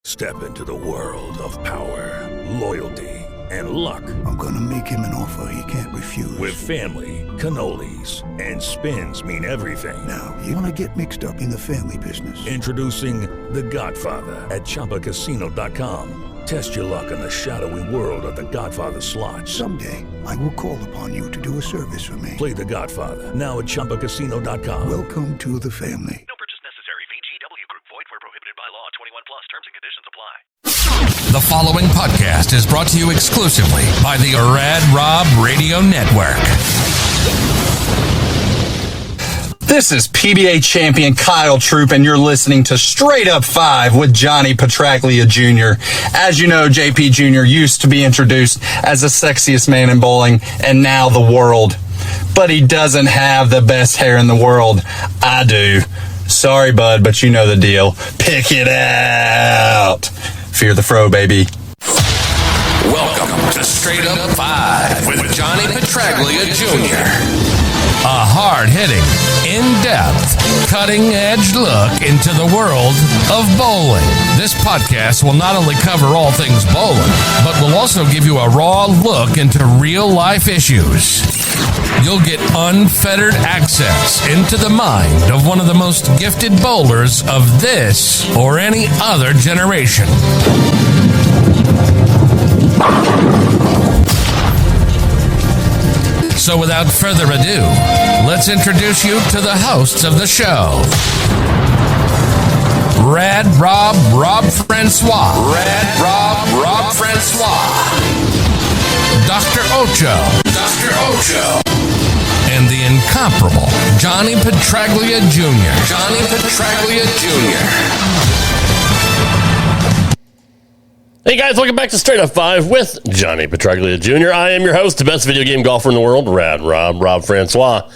Step into the world of power, loyalty, and luck. I'm gonna make him an offer he can't refuse. With family, cannolis, and spins mean everything. Now, you wanna get mixed up in the family business. Introducing The Godfather at ChumbaCasino.com. Test your luck in the shadowy world of The Godfather slot. Someday, I will call upon you to do a service for me. Play The Godfather now at ChumbaCasino.com. Welcome to the family. No purchase necessary. VGW Group. Void where prohibited by law. 21 plus. Terms and conditions apply. The following podcast is brought to you exclusively by the Rad Rob Radio Network. This is PBA champion Kyle Troop, and you're listening to Straight Up 5 with Johnny Petraglia Jr. As you know, JP Jr. used to be introduced as the sexiest man in bowling, and now the world. But he doesn't have the best hair in the world. I do. Sorry, bud, but you know the deal. Pick it out. Fear the fro, baby. Welcome to Straight Up 5 with Johnny Petraglia Jr. A hard-hitting, in-depth, cutting-edge look into the world of bowling. This podcast will not only cover all things bowling, but will also give you a raw look into real-life issues. You'll get unfettered access into the mind of one of the most gifted bowlers of this or any other generation. So without further ado, let's introduce you to the hosts of the show. Rad Rob, Rob Francois. Rad Rob, Rob Francois. Dr. Ocho. Dr. Ocho. And the incomparable Johnny Petraglia Jr. Johnny Petraglia Jr. Hey guys, welcome back to Straight Up 5 with Johnny Petraglia Jr. I am your host, the best video game golfer in the world, Rad Rob, Rob Francois.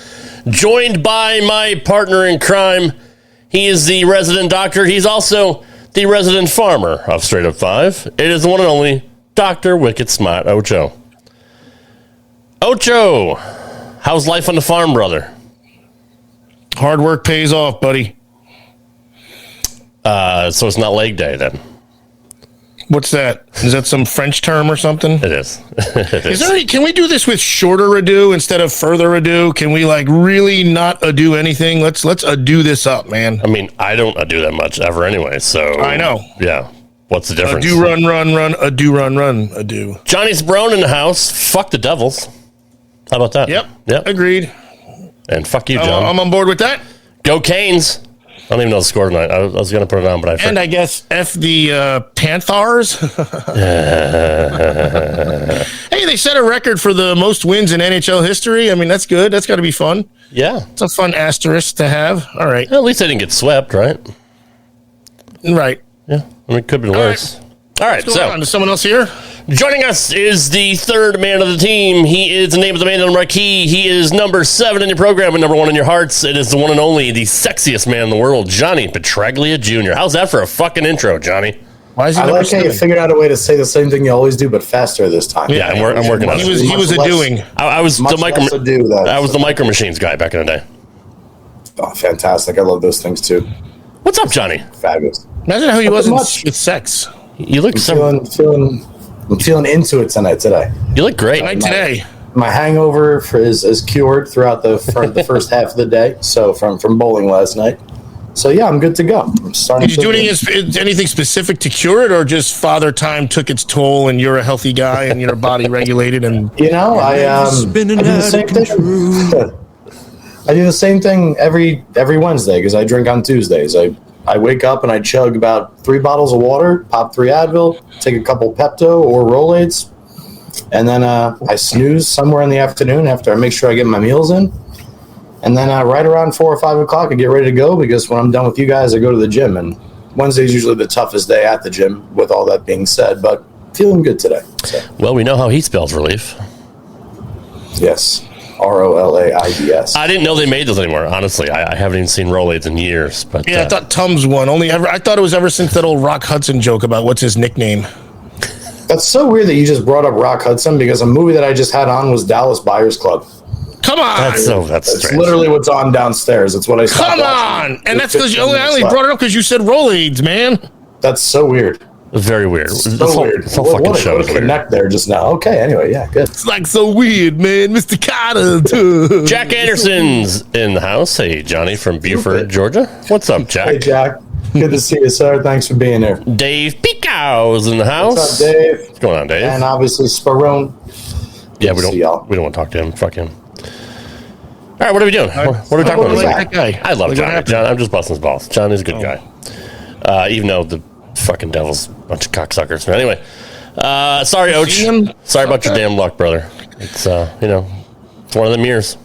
Joined by my partner in crime. He is the resident doctor. He's also the resident farmer of Straight Up 5. It is the one and only Dr. Wicked Smart Ocho. Ocho, how's life on the farm, brother? Hard work pays off, buddy. So it's not leg day then? What's that? Is that some French term or something? It is. Can we do this with shorter ado instead of further ado? Can we really not ado anything? Let's ado this up, man. I mean, I don't ado that much ever anyway, so. I know. Yeah. What's the difference? Ado, run, ado, run, ado. Johnny's Brown in the house. Fuck the Devils. How about that? Yep. Agreed. And fuck you, John. I'm on board with that. Go Canes. I don't even know the score tonight. I was going to put it on, but I forgot. And I guess F the Panthers. Hey, they set a record for the most wins in NHL history. I mean, that's good. That's got to be fun. Yeah. It's a fun asterisk to have. All right. Well, at least they didn't get swept, right? Right. Yeah. I mean, it could have been worse. All right. What's going on? Is someone else here? Joining us is the third man of the team. He is the name of the man on the marquee. He is number 7 in your program and number 1 in your hearts. It is the one and only, the sexiest man in the world, Johnny Petraglia Jr. How's that for a fucking intro, Johnny? Why is he I like how you figured out a way to say the same thing you always do, but faster this time. Yeah, I'm working on it. He was a doing. I was the Micro Machines guy back in the day. Oh, fantastic. I love those things, too. What's up, Johnny? Fabulous. Imagine how he wasn't with sex. You look I'm feeling into it today. You look great. Today. My hangover is cured throughout the first half of the day. So from bowling last night. So yeah, I'm good to go. I'm starting. Did you do anything specific to cure it, or just father time took its toll, and you're a healthy guy and your body regulated? And I do the same thing. I do the same thing every Wednesday because I drink on Tuesdays. I wake up and I chug about 3 bottles of water, pop 3 Advil, take a couple Pepto or Rolaids, and then I snooze somewhere in the afternoon after I make sure I get my meals in. And then right around 4 or 5 o'clock, I get ready to go because when I'm done with you guys, I go to the gym. And Wednesday's usually the toughest day at the gym, with all that being said, but feeling good today. So. Well, we know how he spells relief. Yes. Rolaids. I didn't know they made those anymore. Honestly, I haven't even seen Rolaids in years. But yeah, I thought Tums won. I thought it was ever since that old Rock Hudson joke about what's his nickname. That's so weird that you just brought up Rock Hudson because a movie that I just had on was Dallas Buyers Club. Come on. That's strange. Literally what's on downstairs. It's what I stopped Come on. And that's because I only brought it up because you said Rolaids, man. That's so weird. Very weird. Weird. This whole fucking show is weird. Connect there just now. Okay, anyway, yeah, good. It's like so weird, man. Mr. Carter. Jack Anderson's in the house. Hey, Johnny from Beaufort, Georgia. What's up, Jack? Hey, Jack. Good to see you, sir. Thanks for being here. Dave Pico's in the house. What's up, Dave? What's going on, Dave? And obviously Sperone. Yeah, we don't want to talk to him. Fuck him. All right, what are we doing? What are we talking about? That guy. I love Johnny. John, I'm just busting his balls. Johnny's a good guy. Even though the fucking devil's a bunch of cocksuckers. But anyway, sorry, Och. Sorry about your damn luck, brother. It's it's one of the mirrors.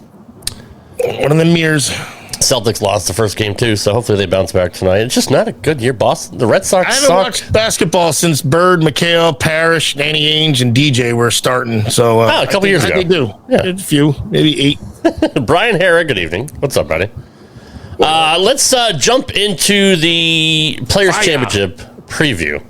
One of the mirrors. Celtics lost the first game too, so hopefully they bounce back tonight. It's just not a good year, boss. The Red Sox I haven't watched basketball since Bird, McHale, Parrish, Danny Ainge, and DJ were starting. So a couple years ago. They do. Yeah. A few, maybe 8. Brian Harra, good evening. What's up, buddy? Let's jump into the Players' Championship preview.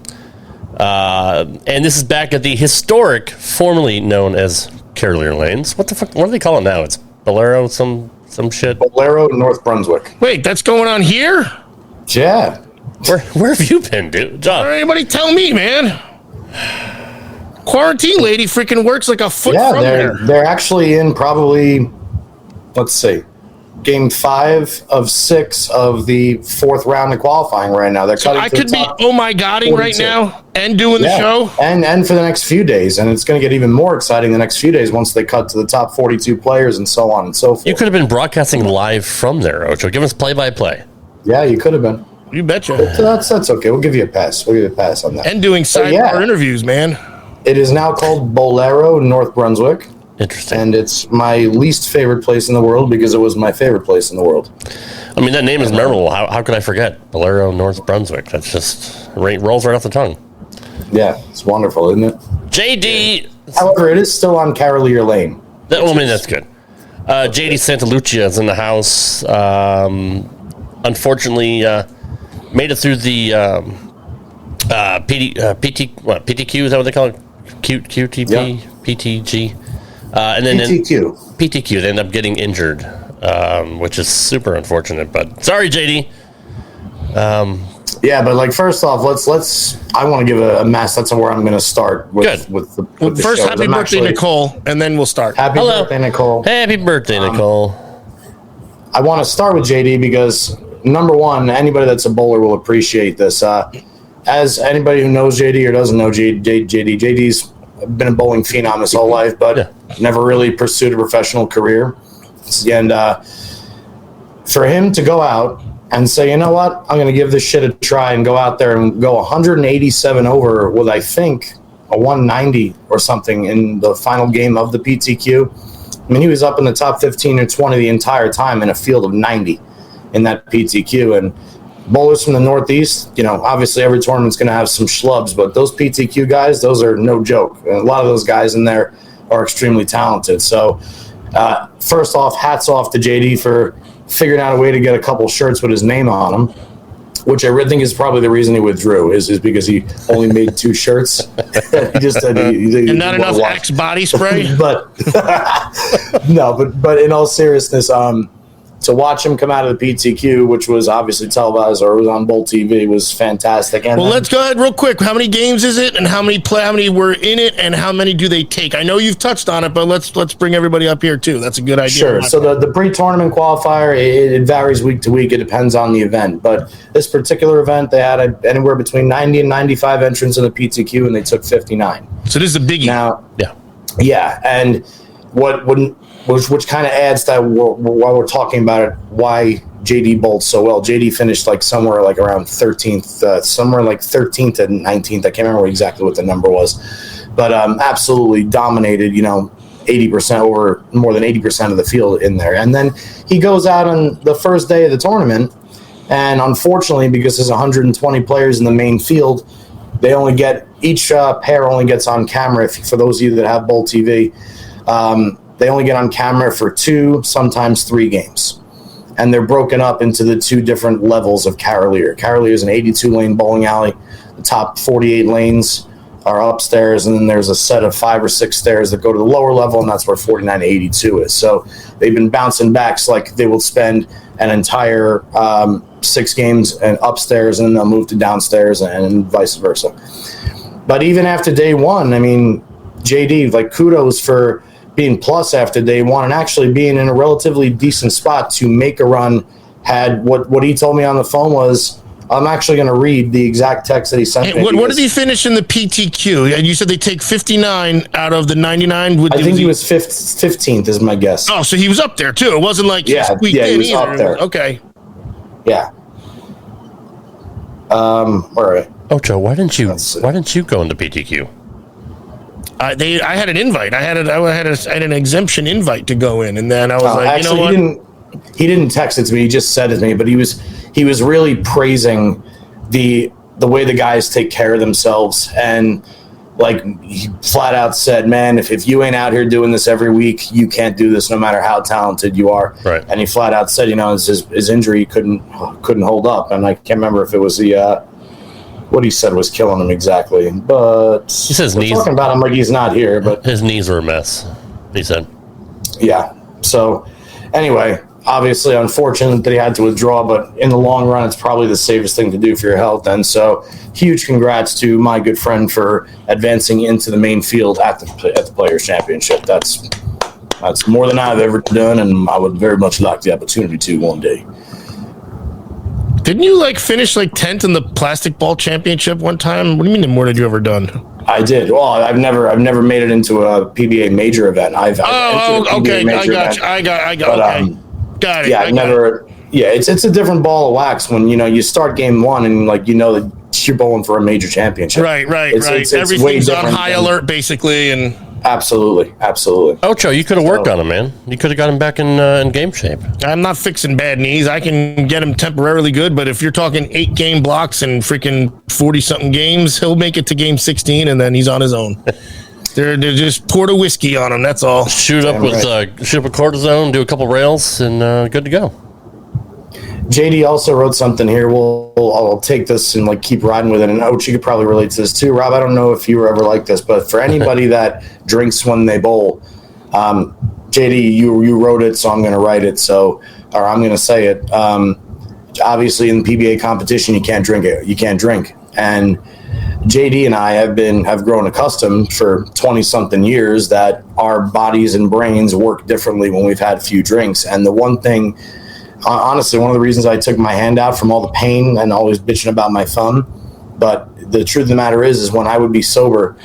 And this is back at the historic, formerly known as Carolier Lanes. What the fuck? What do they call it now? It's Bolero, some shit. Bolero, North Brunswick. Wait, that's going on here? Yeah. Where have you been, dude? John? Anybody tell me, man. Quarantine lady freaking works like a foot from there. They're actually in probably, let's see, game 5 of 6 of the 4th round of qualifying right now. They're cutting I could be oh my godding right now and doing the show. And for the next few days. And it's going to get even more exciting the next few days once they cut to the top 42 players and so on and so forth. You could have been broadcasting live from there, Ocho. Give us play-by-play. Yeah, you could have been. You betcha. That's okay. We'll give you a pass. We'll give you a pass on that. And doing sidebar interviews, man. It is now called Bolero, North Brunswick. Interesting. And it's my least favorite place in the world because it was my favorite place in the world. I mean, that name is memorable. How could I forget? Bolero, North Brunswick. That's just rolls right off the tongue. Yeah, it's wonderful, isn't it? JD. However, it is still on Carolier Lane. That's good. JD Santalucia is in the house. Unfortunately, made it through the PTQ. Is that what they call it? QTP? Yep. PTG. And then PTQ, they end up getting injured, which is super unfortunate. But sorry, JD. Yeah, but like first off, let's. I want to give a mess. That's where I'm going to start with. With the first, show. happy birthday, Nicole, and then we'll start. Happy birthday, Nicole. Happy birthday, Nicole. I want to start with JD because number one, anybody that's a bowler will appreciate this. As anybody who knows JD or doesn't know JD's been a bowling phenom his whole life, but never really pursued a professional career. And for him to go out and say, you know what, I'm going to give this shit a try and go out there and go 187 over with, I think, a 190 or something in the final game of the PTQ. I mean, he was up in the top 15 or 20 the entire time in a field of 90 in that PTQ. And bowlers from the Northeast, obviously every tournament's going to have some schlubs, but those PTQ guys, those are no joke. And a lot of those guys in there are extremely talented. So first off, hats off to JD for figuring out a way to get a couple shirts with his name on them, which I really think is probably the reason he withdrew, is because he only made 2 shirts. He just said he and not enough Axe body spray. But but in all seriousness, to watch him come out of the PTQ, which was obviously televised or was on Bowl TV, was fantastic. And let's go ahead real quick. How many games is it, and how many were in it, and how many do they take? I know you've touched on it, but let's bring everybody up here too. That's a good idea. Sure. So the pre-tournament qualifier, it varies week to week. It depends on the event. But this particular event, they had anywhere between 90 and 95 entrants in the PTQ, and they took 59. So this is a biggie. Now, yeah, and which kind of adds that while we're talking about it, why JD bowled so well. JD finished somewhere around 13th, somewhere 13th and 19th. I can't remember exactly what the number was, but absolutely dominated, 80% over more than 80% of the field in there. And then he goes out on the first day of the tournament, and unfortunately, because there's 120 players in the main field, they only get each pair only gets on camera. For those of you that have Bowl TV, they only get on camera for 2, sometimes 3 games. And they're broken up into the 2 different levels of Carolier. Carolier is an 82-lane bowling alley. The top 48 lanes are upstairs, and then there's a set of 5 or 6 stairs that go to the lower level, and that's where 49 to 82 is. So they've been bouncing back. So like they will spend an entire 6 games and upstairs, and then they'll move to downstairs, and vice versa. But even after day one, I mean, JD, like, kudos for being plus after day one and actually being in a relatively decent spot to make a run. Had what he told me on the phone was, I'm actually going to read the exact text that he sent me. What did he finish in the PTQ? And you said they take 59 out of the 99. I think he was 15th is my guess. Oh, so he was up there too. It wasn't like he squeaked in he was either. up there. Okay. Yeah. All right. Ocho, why didn't you go into PTQ? I had an invite. I had an exemption invite to go in, and then I was like, actually, you know what? He didn't text it to me. He just said it to me. But he was really praising the way the guys take care of themselves, and like he flat out said, "Man, if you ain't out here doing this every week, you can't do this, no matter how talented you are." Right. And he flat out said, his injury couldn't hold up, and I can't remember if it was the what he said was killing him exactly. But he says we're talking about him like he's not here. But his knees are a mess, he said. Yeah. So anyway, obviously unfortunate that he had to withdraw, but in the long run, it's probably the safest thing to do for your health. And so huge congrats to my good friend for advancing into the main field at the Players' Championship. That's more than I've ever done, and I would very much like the opportunity to one day. Didn't you finish 10th in the plastic ball championship one time? What do you mean? More did you ever done? I did. Well, I've never made it into a PBA major event. I've okay. I got you. Okay. Got it. Yeah, it's a different ball of wax when you start game one and that you're bowling for a major championship. Right. It's Everything's on high alert basically, and absolutely. Ocho, you could have worked on him, man. You could have got him back in game shape. I'm not fixing bad knees. I can get him temporarily good, but if you're talking 8 game blocks and freaking 40 something games, he'll make it to game 16 and then he's on his own. They're just poured a whiskey on him. That's all. Shoot up with cortisone, do a couple rails, and good to go. JD also wrote something here. I'll take this and keep riding with it. And Ochi could probably relate to this too. Rob, I don't know if you were ever like this, but for anybody that drinks when they bowl, JD, you wrote it, so I'm going to write it. Or I'm going to say it. Obviously, in the PBA competition, you can't drink it. You can't drink, and JD and I have grown accustomed for 20-something years that our bodies and brains work differently when we've had a few drinks. And the one thing, honestly, one of the reasons I took my hand out from all the pain and always bitching about my thumb, but the truth of the matter is when I would be sober,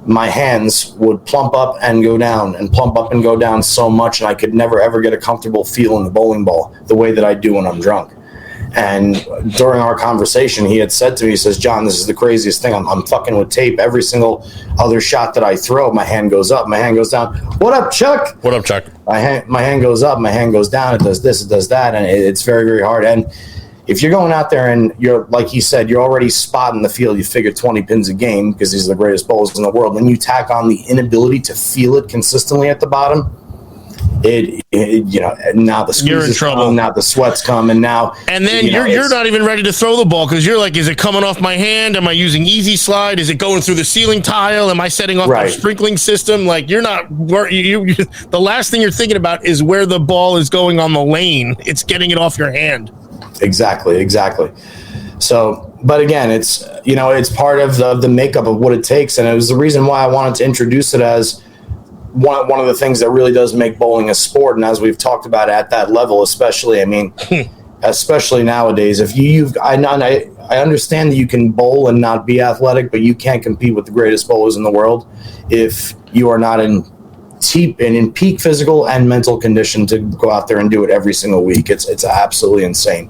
my hands would plump up and go down and plump up and go down so much, and I could never, ever get a comfortable feel in the bowling ball the way that I do when I'm drunk. And during our conversation, he had said to me, he says, "John, this is the craziest thing. I'm fucking with tape. Every single other shot that I throw, my hand goes up, my hand goes down. What up, Chuck? What up, Chuck? My hand goes up, my hand goes down. It does this, it does that, and it's very, very hard. And if you're going out there and you're, like he said, you're already spotting the field, you figure 20 pins a game because these are the greatest bowlers in the world. Then you tack on the inability to feel it consistently at the bottom. Now the squeeze come, now the sweats come, and then you're not even ready to throw the ball because you're like, is it coming off my hand? Am I using easy slide? Is it going through the ceiling tile? Am I setting off the sprinkling system? You're not. The last thing you're thinking about is where the ball is going on the lane. It's getting it off your hand. Exactly. So, but again, it's part of the makeup of what it takes, and it was the reason why I wanted to introduce it as one of the things that really does make bowling a sport. And as we've talked about at that level, especially nowadays, if I understand that you can bowl and not be athletic, but you can't compete with the greatest bowlers in the world if you are not in peak physical and mental condition to go out there and do it every single week. It's absolutely insane.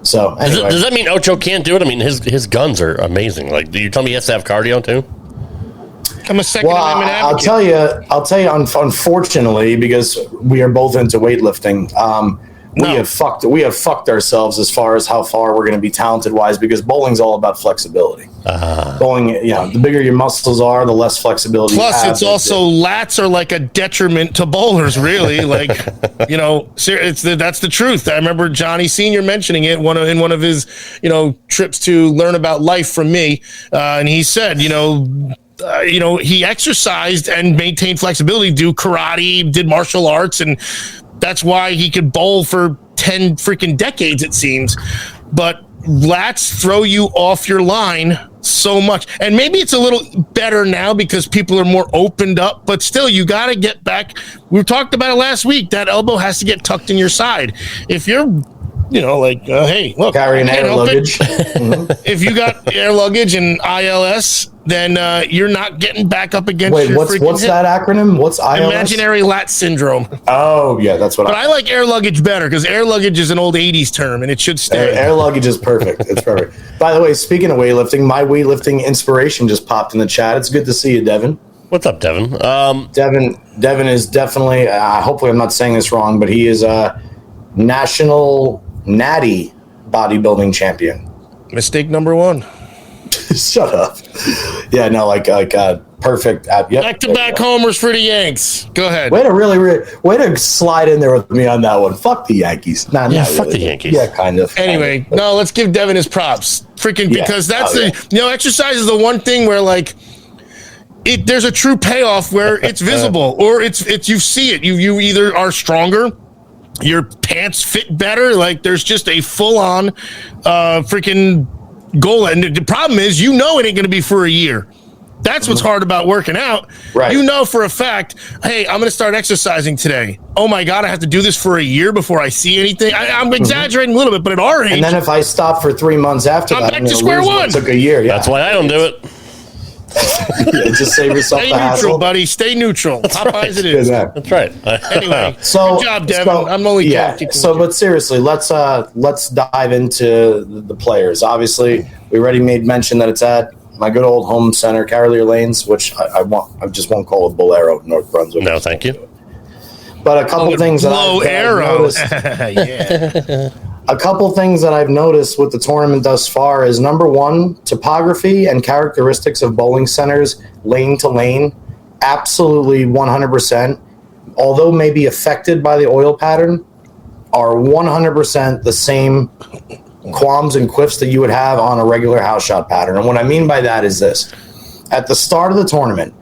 So anyway. Does that mean Ocho can't do it? I mean, his guns are amazing. Do you tell me he has to have cardio too? I'm a Second Amendment advocate. I'll tell you. Unfortunately, because we are both into weightlifting, we have fucked ourselves as far as how far we're going to be talented wise, because bowling's all about flexibility. Bowling, the bigger your muscles are, the less flexibility. Plus, you have. it's also lats are like a detriment to bowlers, really. Like, that's the truth. I remember Johnny Sr. mentioning it in one of his, trips to learn about life from me, and he said, he exercised and maintained flexibility, do karate, did martial arts, and that's why he could bowl for 10 freaking decades, it seems. But lats throw you off your line so much. And maybe it's a little better now because people are more opened up, but still, you got to get back. We talked about it last week. That elbow has to get tucked in your side. If you're hey, look, carrying air luggage. If you got air luggage and ILS, then you're not getting back up against Wait, your what's hip. that acronym? What's ILS? Imaginary lat syndrome. Oh, yeah, that's what But I like air luggage better because air luggage is an old 80s term and it should stay. Air luggage is perfect. It's perfect. By the way, speaking of weightlifting, my weightlifting inspiration just popped in the chat. It's good to see you, Devin. What's up, Devin? Devin is definitely, hopefully I'm not saying this wrong, but he is a national natty bodybuilding champion. Mistake number 1. Shut up. Yeah, no, perfect. Yep, Back-to-back homers for the Yanks. Go ahead. Way to slide in there with me on that one. Fuck the Yankees. Fuck the Yankees. Yeah, kind of. Anyway, no, let's give Devin his props. Because that's exercise is the one thing where there's a true payoff where it's visible or it's you see it. You either are stronger, your pants fit better, there's just a full-on freaking goal. And the problem is, it ain't going to be for a year. That's what's hard about working out. Right. For a fact, hey, I'm going to start exercising today. Oh my God, I have to do this for a year before I see anything. I'm exaggerating a little bit, but at our age. And then if I stop for 3 months after I'm back to square one. It took a year. Yeah. That's why I don't do it. Just save yourself Stay the hassle. neutral, buddy. Stay neutral. Popeyes it is. That's right. Anyway, good job, Devin. I'm only joking. But seriously, let's dive into the players. Obviously, we already made mention that it's at my good old home center, Carolier Lanes, which I just won't call it Bolero, North Brunswick. No, thank you. But a couple things that I've noticed. Yeah. A couple things that I've noticed with the tournament thus far is, number one, topography and characteristics of bowling centers, lane to lane, absolutely 100%, although may be affected by the oil pattern, are 100% the same qualms and quiffs that you would have on a regular house shot pattern. And what I mean by that is this. At the start of the tournament,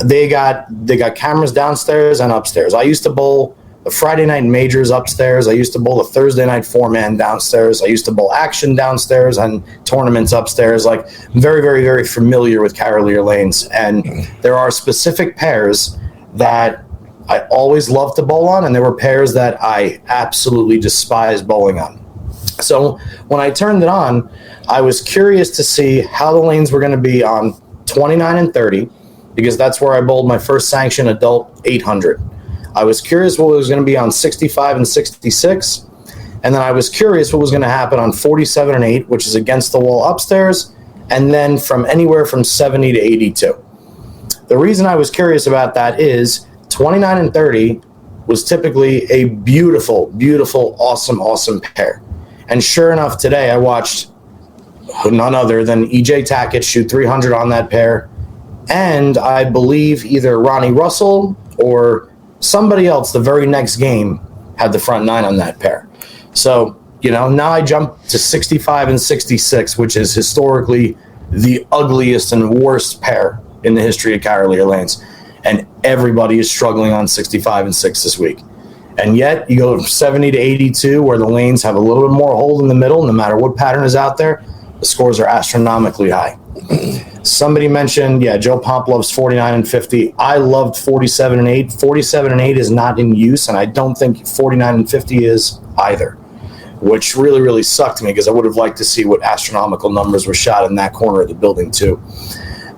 they got cameras downstairs and upstairs. I used to bowl the Friday night majors upstairs. I used to bowl a Thursday night 4-man downstairs. I used to bowl action downstairs and tournaments upstairs. Very, very, very familiar with Carolier Lanes. And there are specific pairs that I always loved to bowl on, and there were pairs that I absolutely despise bowling on. So when I turned it on, I was curious to see how the lanes were going to be on 29 and 30, because that's where I bowled my first sanctioned adult 800. I was curious what was going to be on 65 and 66. And then I was curious what was going to happen on 47 and 8, which is against the wall upstairs. And then from anywhere from 70 to 82. The reason I was curious about that is 29 and 30 was typically a beautiful, beautiful, awesome, awesome pair. And sure enough, today I watched none other than EJ Tackett shoot 300 on that pair. And I believe either Ronnie Russell or somebody else the very next game had the front 9 on that pair. So, now I jump to 65 and 66, which is historically the ugliest and worst pair in the history of Carolier Lanes. And everybody is struggling on 65 and 6 this week. And yet you go from 70 to 82, where the lanes have a little bit more hold in the middle, no matter what pattern is out there, the scores are astronomically high. Somebody mentioned, Joe Pomp loves 49 and 50. I loved 47 and 8. 47 and 8 is not in use, and I don't think 49 and 50 is either, which really, really sucked me because I would have liked to see what astronomical numbers were shot in that corner of the building too.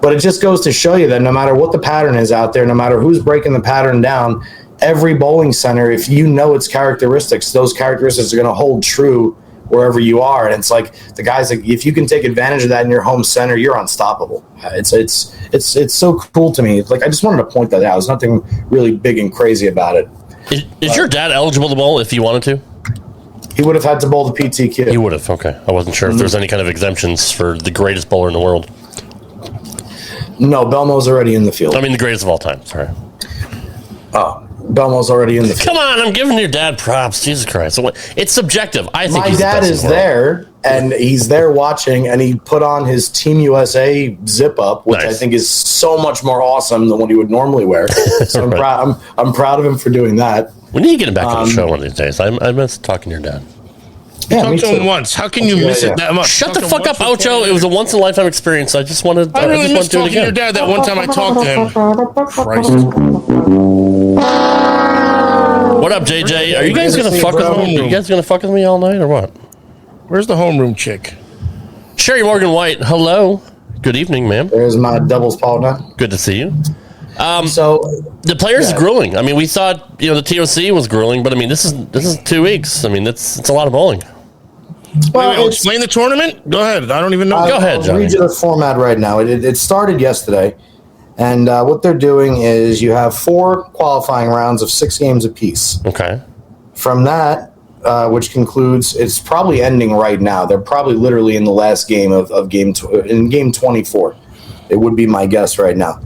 But it just goes to show you that no matter what the pattern is out there, no matter who's breaking the pattern down, every bowling center, if you know its characteristics, those characteristics are going to hold true wherever you are. And it's like the guys, if you can take advantage of that in your home center, you're unstoppable. It's so cool to me. I just wanted to point that out. There's nothing really big and crazy about it. Is your dad eligible to bowl if you wanted to? He would have had to bowl the PTQ. He would have. Okay, I wasn't sure if there's any kind of exemptions for the greatest bowler in the world. No, Belmo's already in the field. I mean, the greatest of all time. Sorry. Oh, Belmo's already in the field. Come on, I'm giving your dad props. Jesus Christ. It's subjective. I think my dad is there, and he's there watching, and he put on his Team USA zip up, which I think is so much more awesome than what he would normally wear. So I'm proud. I'm proud of him for doing that. We need to get him back on the show one of these days. I miss talking to your dad. Yeah, talked to him once. How can you miss it that much? Shut the fuck up, Ocho. It was a once in a lifetime experience. I just wanted. I really miss talking to your dad that one time I talked to him. Christ. What up, JJ? Are you guys gonna fuck with me? Are you guys gonna fuck with me all night or what? Where's the homeroom chick? Sherry Morgan White. Hello. Good evening, ma'am. There's my doubles partner. Good to see you. So the players is grueling. I mean, we thought the TOC was grueling, but I mean, this is 2 weeks. I mean, it's a lot of bowling. Well, explain the tournament. Go ahead. I don't even know. Go ahead, Johnny. I'll read you the format right now. It started yesterday, and what they're doing is you have 4 qualifying rounds of 6 games apiece. Okay. From that, which concludes, it's probably ending right now. They're probably literally in the last game of game 24. It would be my guess right now.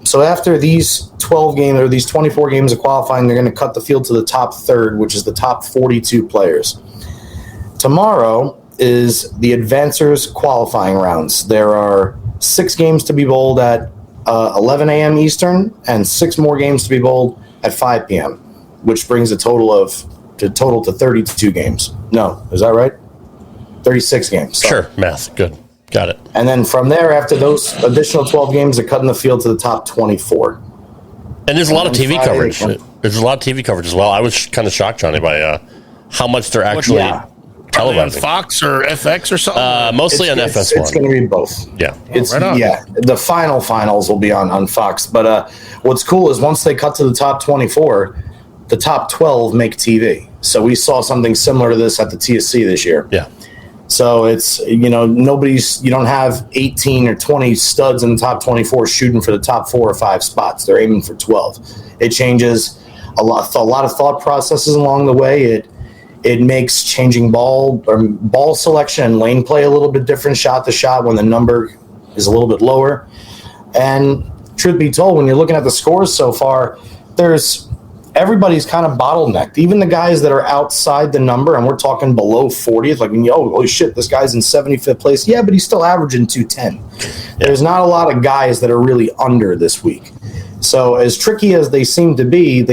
So after these 12 games or these 24 games of qualifying, they're going to cut the field to the top third, which is the top 42 players. Tomorrow is the advancers qualifying rounds. There are 6 games to be bowled at 11 a.m. Eastern and 6 more games to be bowled at 5 p.m., which brings a total to 32 games. No, is that right? 36 games. Sorry. Sure, math. Good. Got it. And then from there, after those additional 12 games, they're cutting the field to the top 24. And there's a lot of TV coverage. There's a lot of TV coverage as well. I was kind of shocked, Johnny, by how much they're actually televising. On Fox or FX or something? Mostly on FS1. It's going to be both. Yeah. The finals will be on Fox. But what's cool is once they cut to the top 24, the top 12 make TV. So we saw something similar to this at the TSC this year. Yeah. So it's, you don't have 18 or 20 studs in the top 24 shooting for the top 4 or 5 spots. They're aiming for 12. It changes a lot of thought processes along the way. It makes changing ball selection and lane play a little bit different shot to shot when the number is a little bit lower. And truth be told, when you're looking at the scores so far, everybody's kind of bottlenecked. Even the guys that are outside the number, and we're talking below 40th, like, holy shit, this guy's in 75th place. Yeah, but he's still averaging 210. Yeah. There's not a lot of guys that are really under this week. So as tricky as they seem to be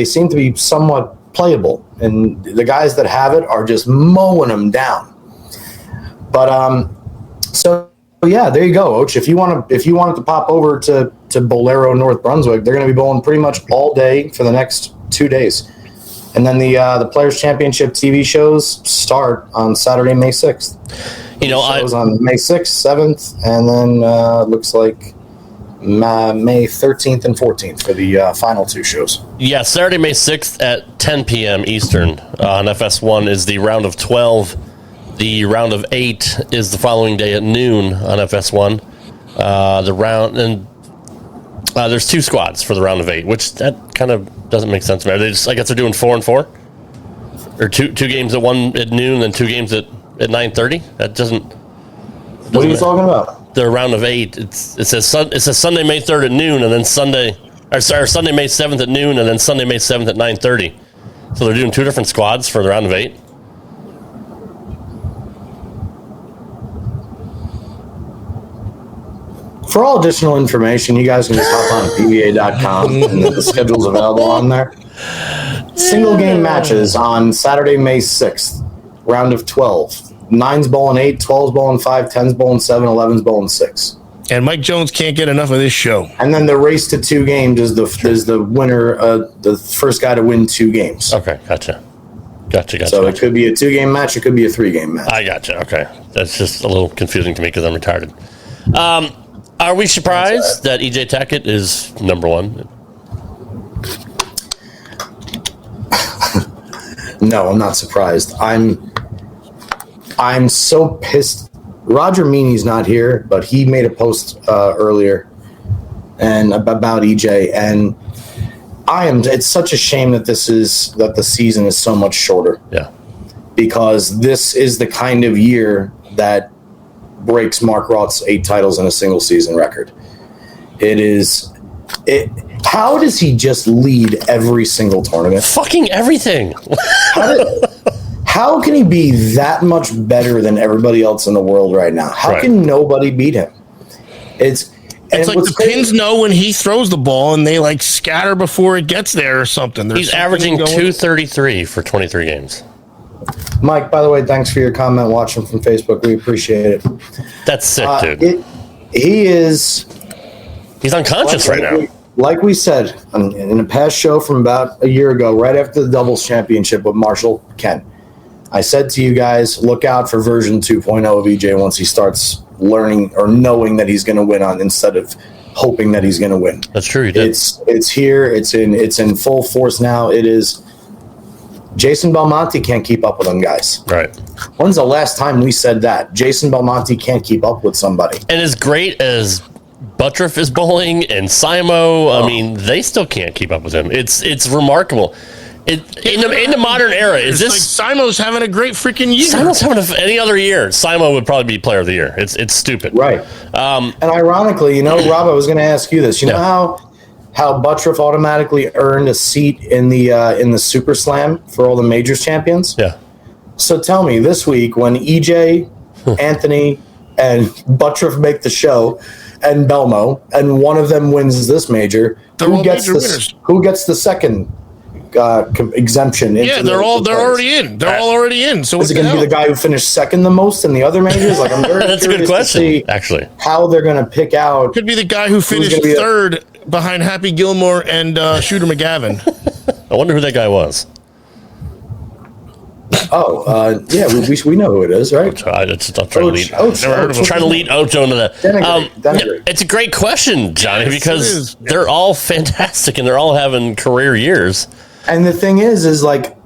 somewhat playable. And the guys that have it are just mowing them down. But so yeah, there you go, Och. If you wanted to pop over to Bolero, North Brunswick, they're going to be bowling pretty much all day for the next 2 days. And then the Players Championship TV shows start on Saturday, May 6th. Shows on May 6th, 7th, and then looks like May 13th and 14th for the final 2 shows. Yeah, Saturday, May 6th at 10 p.m. Eastern on FS1 is the round of 12. The round of 8 is the following day at noon on FS1. There's 2 squads for the round of 8, which that kind of doesn't make sense to me. I guess they're doing 4 and 4, or two games at noon, and 2 games at 9:30. That doesn't. What are you talking about? The round of 8. It says Sunday, May 3rd at noon, and then Sunday May 7th at noon, and then Sunday, May 7th at 9:30. So they're doing 2 different squads for the round of 8. For all additional information, you guys can just hop on PBA.com and the schedule's available on there. Single game matches on Saturday, May 6th, round of 12. 9's bowling 8, 12's bowling 5, 10's bowling 7, 11's bowling 6. And Mike Jones can't get enough of this show. And then the race to 2 games is the winner, the first guy to win 2 games. Okay, gotcha. So it could be a 2-game match, it could be a 3-game match. I gotcha. Okay, that's just a little confusing to me because I'm retarded. Are we surprised that EJ Tackett is number 1? No, I'm not surprised. I'm so pissed. Roger Meany's not here, but he made a post earlier and about EJ, and it's such a shame that the season is so much shorter. Yeah. because this is the kind of year that breaks Mark Roth's 8 titles in a single season record. How does he just lead every single tournament? Fucking everything. How can he be that much better than everybody else in the world right now? How can nobody beat him? It's like the pins know when he throws the ball and they like scatter before it gets there or something. He's averaging 233 for 23 games. Mike, by the way, thanks for your comment watching from Facebook. We appreciate it. That's sick, dude. He's unconscious right now. Like we said in a past show from about a year ago, right after the doubles championship with Marshall Kent, I said to you guys, look out for version 2.0 of EJ once he starts learning or knowing that he's going to win on instead of hoping that he's going to win. That's true. You did. It's here. It's in full force now. It is. Jason Belmonte can't keep up with them guys. Right. When's the last time we said that? Jason Belmonte can't keep up with somebody. And as great as Buttriff is bowling and Simo, I mean, they still can't keep up with him. It's remarkable. In the modern era, is this like Simo's having a great freaking year? Simo's having any other year. Simo would probably be player of the year. It's stupid, right? And ironically, Rob, I was going to ask you this. You know how Buttriff automatically earned a seat in the Super Slam for all the majors champions? Yeah. So tell me, this week when EJ, Anthony, and Buttriff make the show, and Belmo, and one of them wins this major, who gets the second exemption? They're already in. They're all already in. So is it going to be the guy who finished second the most in the other majors? Like, I'm very that's a good question. Actually, how they're going to pick out? Could be the guy who finished third behind Happy Gilmore and Shooter McGavin. I wonder who that guy was. We know who it is, right? I'm trying to lead Ocho into that. It's a great question, Johnny, because they're all fantastic and they're all having career years. And the thing is like,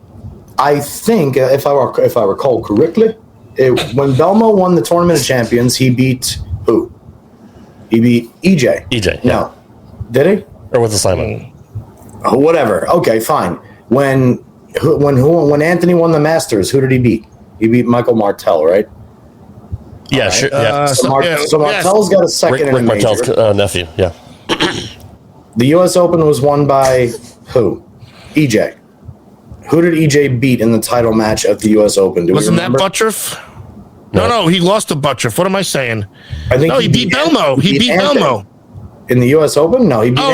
I think if I recall correctly, when Belmo won the Tournament of Champions, he beat who? He beat EJ. EJ. No, did he? Or was it Simon? Whatever. Okay, fine. When Anthony won the Masters, who did he beat? He beat Michael Martell, right? Yeah, sure. Yeah. So Martell's got a second in a major. Martell's nephew. Yeah. The U.S. Open was won by who? EJ. Who did EJ beat in the title match of the U.S. Open? Wasn't that Buttriff? No, he lost to Buttriff. What am I saying? I think he beat Belmo. He beat Belmo. In the U.S. Open? No, he beat No.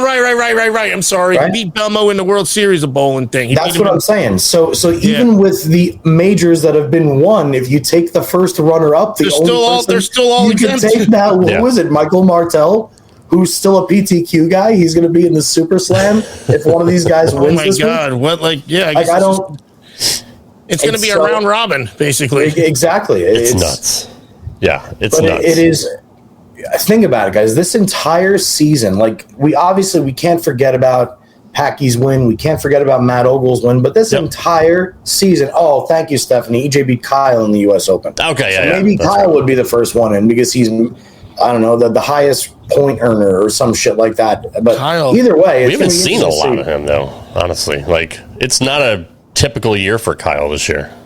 Right. I'm sorry. Right? He beat Belmo in the World Series of bowling thing. That's what I'm saying. So even with the majors that have been won, if you take the first runner-up, they're still all exempt. Take now, who is it? Michael Martell, who's still a PTQ guy. He's going to be in the Super Slam if one of these guys wins this week. Oh, my God. I don't... It's going to be a round robin, basically. Exactly. It's nuts. Yeah, it's nuts. It is... Think about it, guys. This entire season, like we can't forget about Packy's win. We can't forget about Matt Ogle's win. But this entire season, thank you, Stephanie. EJ beat Kyle in the U.S. Open. Okay, maybe Kyle would be the first one in because he's, I don't know, the highest point earner or some shit like that. But Kyle, either way, we haven't seen a lot of him though. Honestly, like it's not a typical year for Kyle this year.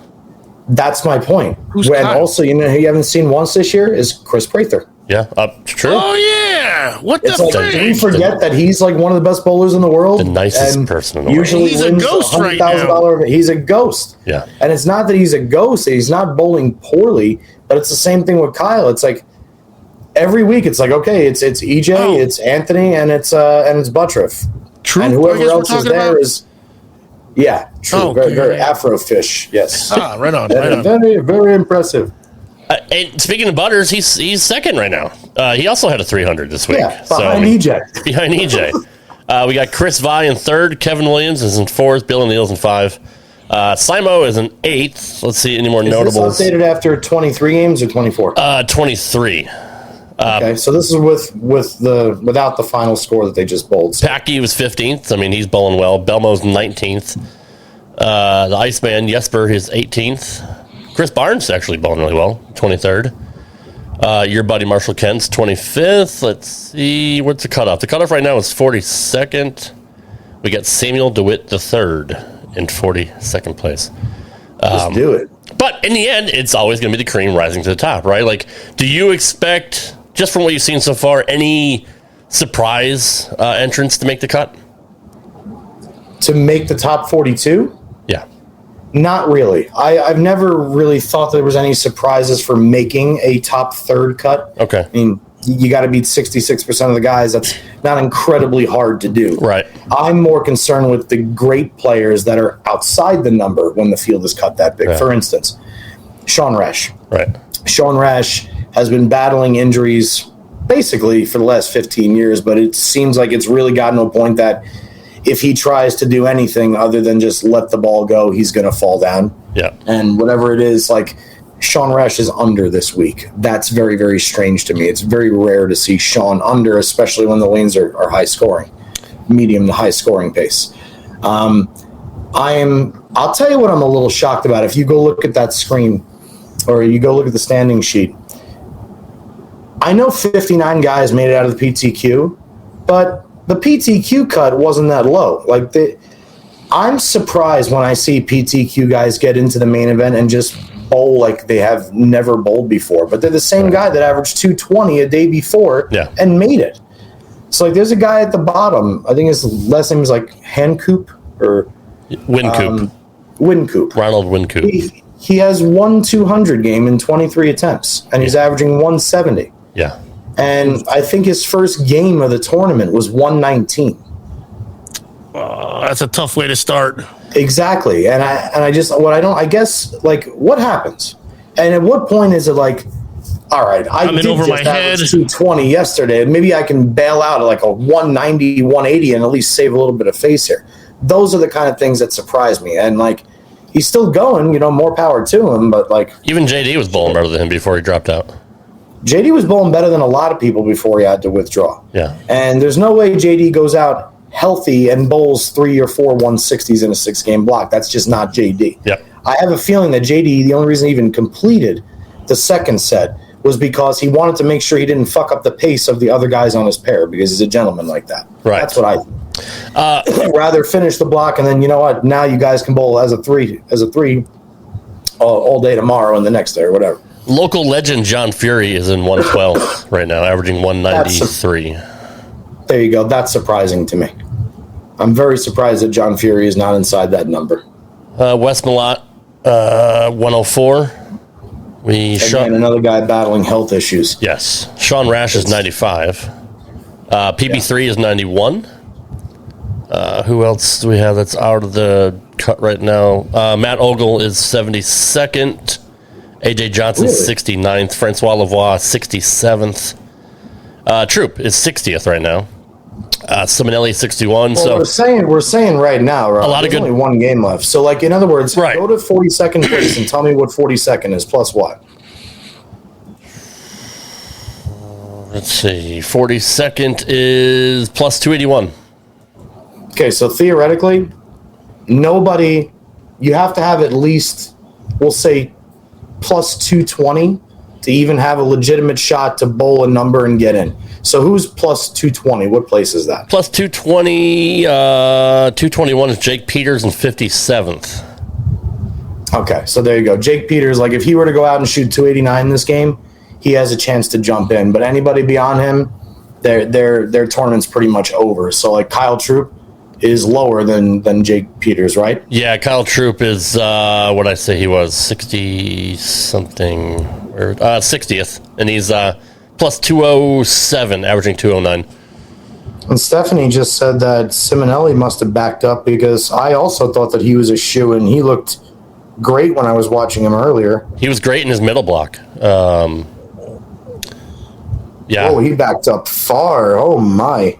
That's my point. Also, who you haven't seen once this year is Chris Prather. Yeah, true. Oh yeah, what the fuck? Did we forget that he's like one of the best bowlers in the world, the nicest person in the world? Usually he's a ghost right now. He's a ghost. Yeah, and it's not that he's a ghost; he's not bowling poorly. But it's the same thing with Kyle. It's like every week, it's like okay, it's EJ, it's Anthony, and it's Buttriff. True, and whoever else is there is. Yeah, true. Very Afro fish. Yes. Right on. Very, very impressive. And speaking of Butters, he's second right now. He also had a 300 this week. Yeah, behind EJ. Behind EJ. We got Chris Vi in third. Kevin Williams is in fourth. Bill O'Neill's in five. Simo is in eighth. Let's see any more notables. Is this updated after 23 games or 24? 23. Okay, so this is without the final score that they just bowled. So. Packy was 15th. I mean, he's bowling well. Belmo's 19th. The Iceman, Jesper, is 18th. Chris Barnes actually bowling really well, 23rd. Your buddy Marshall Kent's 25th. Let's see, what's the cutoff? The cutoff right now is 42nd. We got Samuel DeWitt III in 42nd place. Just do it. But in the end, it's always going to be the cream rising to the top, right? Like, do you expect, just from what you've seen so far, any surprise entrants to make the cut? To make the top 42? Yeah. Not really. I've never really thought there was any surprises for making a top third cut. Okay. I mean, you got to beat 66% of the guys. That's not incredibly hard to do. Right. I'm more concerned with the great players that are outside the number when the field is cut that big. Right. For instance, Sean Resch. Right. Sean Resch has been battling injuries basically for the last 15 years, but it seems like it's really gotten to a point that if he tries to do anything other than just let the ball go, he's going to fall down. Yeah. And whatever it is, like, Sean Resch is under this week. That's very, very strange to me. It's very rare to see Sean under, especially when the lanes are high scoring, medium to high scoring pace. I'll tell you what I'm a little shocked about. If you go look at that screen or you go look at the standing sheet, I know 59 guys made it out of the PTQ, but the PTQ cut wasn't that low. Like, I'm surprised when I see PTQ guys get into the main event and just bowl like they have never bowled before. But they're the same guy that averaged 220 a day before and made it. So, like, there's a guy at the bottom. I think his last name is like Hancoop or Wincoop. Wincoop. Ronald Wincoop. He has 1-200 game in 23 attempts, and he's averaging 170. Yeah. And I think his first game of the tournament was 119. That's a tough way to start. Exactly. And I guess, like, what happens? And at what point is it like, all right, I did over just my head. average 220 yesterday. Maybe I can bail out at like a 190, 180 and at least save a little bit of face here. Those are the kind of things that surprise me. And, like, he's still going, more power to him. But, like, even JD was bowling better than him before he dropped out. JD was bowling better than a lot of people before he had to withdraw. Yeah. And there's no way JD goes out healthy and bowls 3 or 4 160s in a 6-game block. That's just not JD. Yep. I have a feeling that JD, the only reason he even completed the second set was because he wanted to make sure he didn't fuck up the pace of the other guys on his pair because he's a gentleman like that. Right. That's what I think. Rather finish the block and then, you know what, now you guys can bowl as a three all day tomorrow and the next day or whatever. Local legend John Fury is in 112 right now, averaging 193. There you go. That's surprising to me. I'm very surprised that John Fury is not inside that number. Wes Malott, 104. Another guy battling health issues. Yes. Sean Resch is 95. PB3 is 91. Who else do we have that's out of the cut right now? Matt Ogle is 72nd. AJ Johnson, 69th. Francois Lavoie, 67th. Troop is 60th right now. Simonelli, 61. Well, so we're saying right now, Rob, a lot of good. Only one game left. So, like, in other words, right. Go to 42nd place and tell me what 42nd is plus what. Let's see. 42nd is plus 281. Okay, so theoretically, nobody. You have to have at least, we'll say, plus 220 to even have a legitimate shot to bowl a number and get in. So who's plus 220? What place is that? Plus 220, 221 is Jake Peters in 57th. Okay, so there you go. Jake Peters, like, if he were to go out and shoot 289 this game, he has a chance to jump in. But anybody beyond him, their tournament's pretty much over. So, like, Kyle Troop is lower than Jake Peters, right? Yeah, Kyle Troop is, what I say he was, 60-something, 60th. And he's plus 207, averaging 209. And Stephanie just said that Simonelli must have backed up because I also thought that he was a shoo-in. He looked great when I was watching him earlier. He was great in his middle block. Yeah. Oh, he backed up far. Oh, my.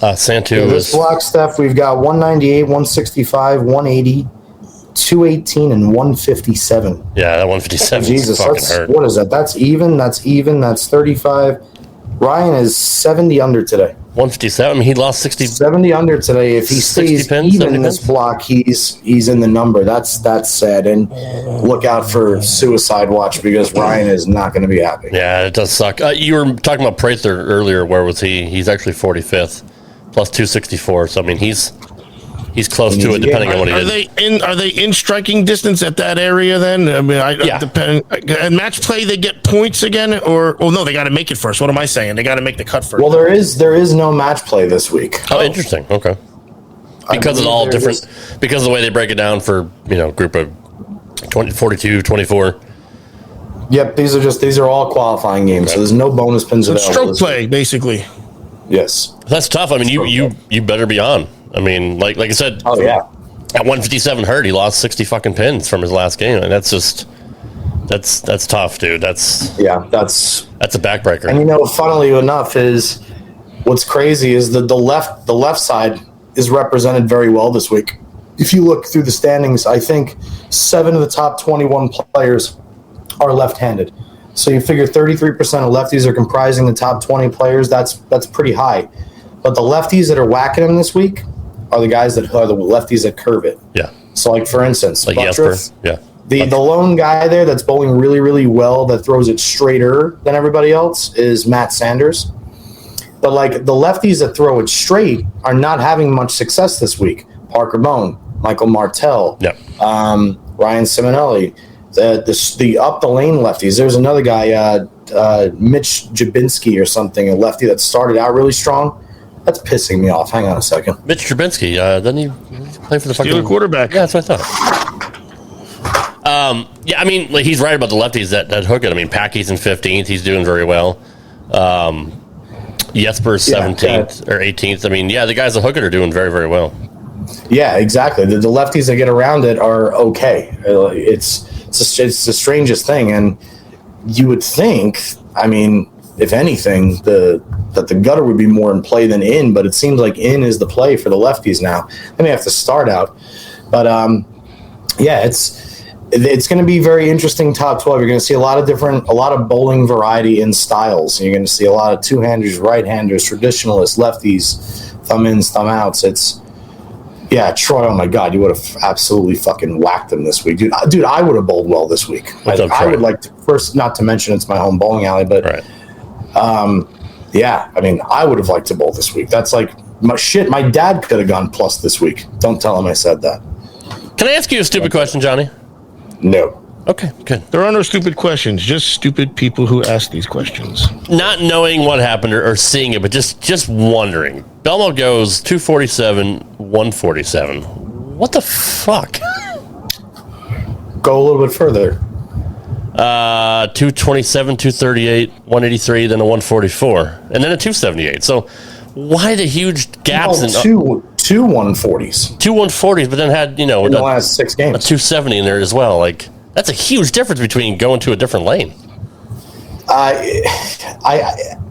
Santu this block stuff, we've got 198, 165, 180, 218, and 157. Yeah, that 157 Jesus, fucking hurt. What is that? That's even. That's 35. Ryan is 70 under today. 157. He lost 60. 70 under today. If he stays even in this block, he's in the number. That's sad. And look out for suicide watch because Ryan is not going to be happy. Yeah, it does suck. You were talking about Prather earlier. Where was he? He's actually 45th, plus 264. So I mean, he's He's close to it, depending on what he did. Are they in striking distance at that area? Then I mean, depend. And match play, they get points again, or no, they got to make it first. What am I saying? They got to make the cut first. Well, there is no match play this week. Oh, interesting. Okay. Because it's all different. Because of the way they break it down for group of 20, 42, 24. Yep, these are all qualifying games, so there's no bonus pins available. Stroke play, basically. Yes, that's tough. I mean, you better be on. I mean, like I said. Oh yeah. At 157 hurt, he lost 60 fucking pins from his last game, and that's tough, dude. That's a backbreaker. And funnily enough, is what's crazy is that the left side is represented very well this week. If you look through the standings, I think 7 of the top 21 players are left-handed. So you figure 33% of lefties are comprising the top 20 players. That's pretty high. But the lefties that are whacking him this week are the guys that are the lefties that curve it. Yeah. So, like, for instance, like Buttriff, yeah. The lone guy there that's bowling really, really well, that throws it straighter than everybody else, is Matt Sanders. But, like, the lefties that throw it straight are not having much success this week. Parker Bone, Michael Martell, Ryan Simonelli, the up the lane lefties. There's another guy, Mitch Jabinski or something, a lefty that started out really strong. That's pissing me off. Hang on a second. Mitch Trubinsky, doesn't he play for the fucking quarterback? Yeah, that's what I thought. Yeah, I mean, like, he's right about the lefties that hook it. I mean, Packy's in 15th. He's doing very well. Jesper's 17th or 18th. I mean, yeah, the guys that hook it are doing very, very well. Yeah, exactly. The lefties that get around it are okay. It's the strangest thing, and you would think, I mean, if anything, that the gutter would be more in play than in, but it seems like in is the play for the lefties now. They may have to start out, but yeah, it's going to be very interesting top 12. You're going to see a lot of bowling variety in styles. You're going to see a lot of two-handers, right-handers, traditionalists, lefties, thumb-ins, thumb-outs. Troy, oh my God, you would have absolutely fucking whacked him this week. Dude, I would have bowled well this week. I would like to, first, not to mention it's my home bowling alley, but yeah, I mean, I would have liked to bowl this week. That's like, my dad could have gone plus this week. Don't tell him I said that. Can I ask you a stupid question, Johnny? No. Okay, good. There are no stupid questions, just stupid people who ask these questions. Not knowing what happened or seeing it, but just wondering. Belmo goes 247, 147. What the fuck? Go a little bit further. 227, 238, 183, then a 144, and then a 278. So why the huge gaps? Two 140s. Two 140s, but then had, in the last 6 games. A 270 in there as well. Like, that's a huge difference between going to a different lane.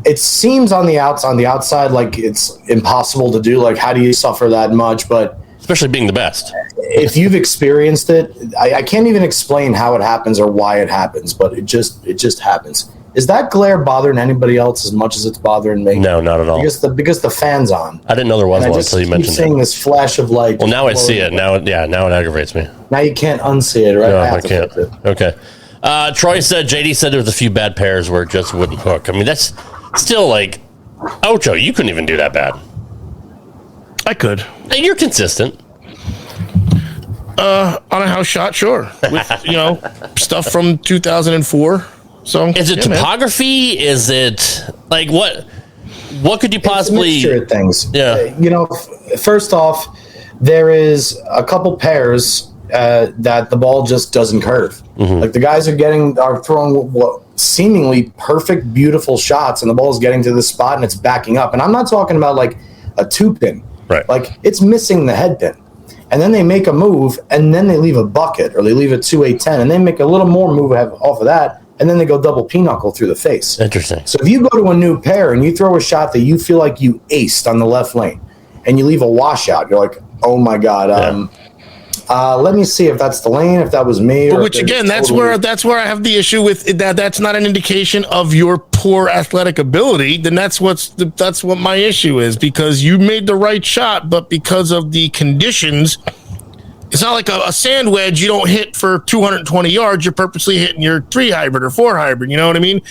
It seems on the outside like it's impossible to do. Like, how do you suffer that much? But especially being the best. If you've experienced it, I can't even explain how it happens or why it happens, but it just happens. Is that glare bothering anybody else as much as it's bothering me? No, not at all. Because the fan's on. I didn't know there was one until you mentioned it. Seeing this flash of light. Well, now I see it. Now it aggravates me. Now you can't unsee it, right? No, I can't. Okay. JD said there was a few bad pairs where it just wouldn't hook. I mean, that's still like, Ocho, you couldn't even do that bad. I could. And you're consistent. On a house shot, sure. With, stuff from 2004. So is it topography? Man. Is it like what could you possibly? It's a mixture of things. Yeah. First off, there is a couple pairs that the ball just doesn't curve. Mm-hmm. Like the guys are throwing seemingly perfect, beautiful shots, and the ball is getting to the spot and it's backing up. And I'm not talking about like a 2-pin. Right. Like it's missing the head pin. And then they make a move, and then they leave a bucket, or they leave a 2-8-10, and they make a little more move off of that, and then they go double pinochle through the face. Interesting. So if you go to a new pair and you throw a shot that you feel like you aced on the left lane, and you leave a washout, you're like, oh my God. Let me see if that's the lane, if that was me. Which again, that's where I have the issue with that. That's not an indication of your poor athletic ability. Then that's what my issue is, because you made the right shot, but because of the conditions, it's not like a sand wedge you don't hit for 220 yards. You're purposely hitting your 3 hybrid or 4 hybrid. You know what I mean?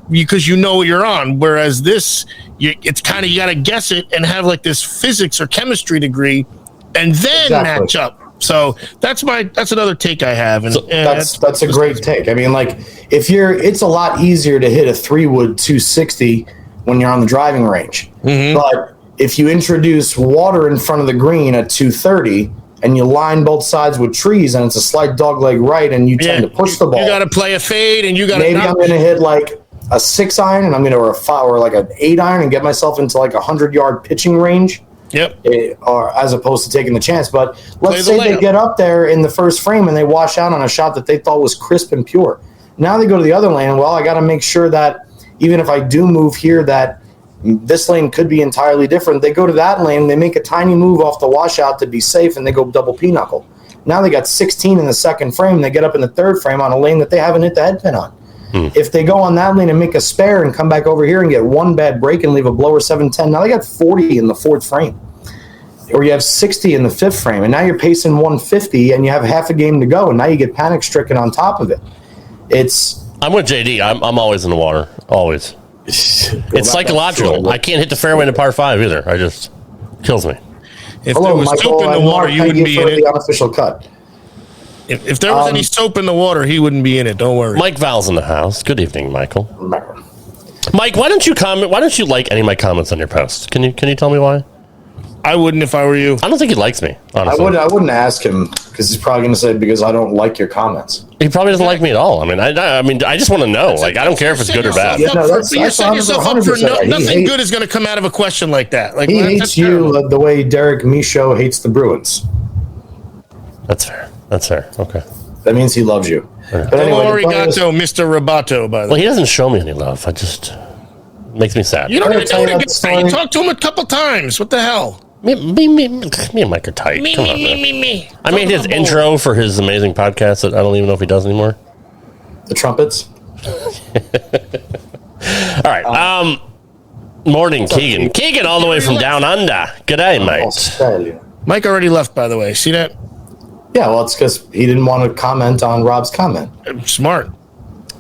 Because you know what you're on. Whereas this, it's kind of, you got to guess it and have like this physics or chemistry degree and then match up. So that's another take I have, and that's a great take. I mean, like it's a lot easier to hit a 3-wood 260 when you're on the driving range, but if you introduce water in front of the green at 230 and you line both sides with trees and it's a slight dogleg right and you tend to push the ball, you got to play a fade and you got to maybe I'm going to hit like a 6 iron and I'm going to or like an 8 iron and get myself into like 100-yard pitching range. Yep. Or as opposed to taking the chance. But let's say they get up there in the first frame and they wash out on a shot that they thought was crisp and pure. Now they go to the other lane. Well, I got to make sure that even if I do move here, that this lane could be entirely different. They go to that lane, they make a tiny move off the washout to be safe, and they go double pinochle. Now they got 16 in the second frame. They get up in the third frame on a lane that they haven't hit the head pin on. If they go on that lane and make a spare and come back over here and get one bad break and leave a blower 710, now they got 40 in the fourth frame. Or you have 60 in the fifth frame, and now you're pacing 150, and you have half a game to go, and now you get panic-stricken on top of it. I'm with JD. I'm always in the water. Always. It's psychological. I can't hit the fairway in a par 5 either. I just kills me. If there was soap in the water, you wouldn't be in it. The unofficial cut. If there was any soap in the water, he wouldn't be in it. Don't worry. Mike Val's in the house. Good evening, Michael. Mike, why don't you comment? Why don't you like any of my comments on your posts? Can you tell me why? I wouldn't if I were you. I don't think he likes me, honestly. I wouldn't ask him because he's probably going to say because I don't like your comments. He probably doesn't like me at all. I mean, I just want to know. Like, I don't care if it's good or bad. You're setting yourself up for nothing good is going to come out of a question like that. Like he hates you the way Derek Michaud hates the Bruins. That's fair. Okay. That means he loves you. But anyway, arigato, Mr. Roboto, by the way. Well, he doesn't show me any love. Makes me sad. You don't even know what to get. You talked to him a couple times. What the hell? Me and Mike are tight. Me. I made his intro for his amazing podcast that I don't even know if he does anymore. The trumpets. All right. Morning, Keegan. Keegan, all the way from down under. G'day, mate. Australia. Mike already left, by the way. See that? Yeah, well, it's because he didn't want to comment on Rob's comment. Smart.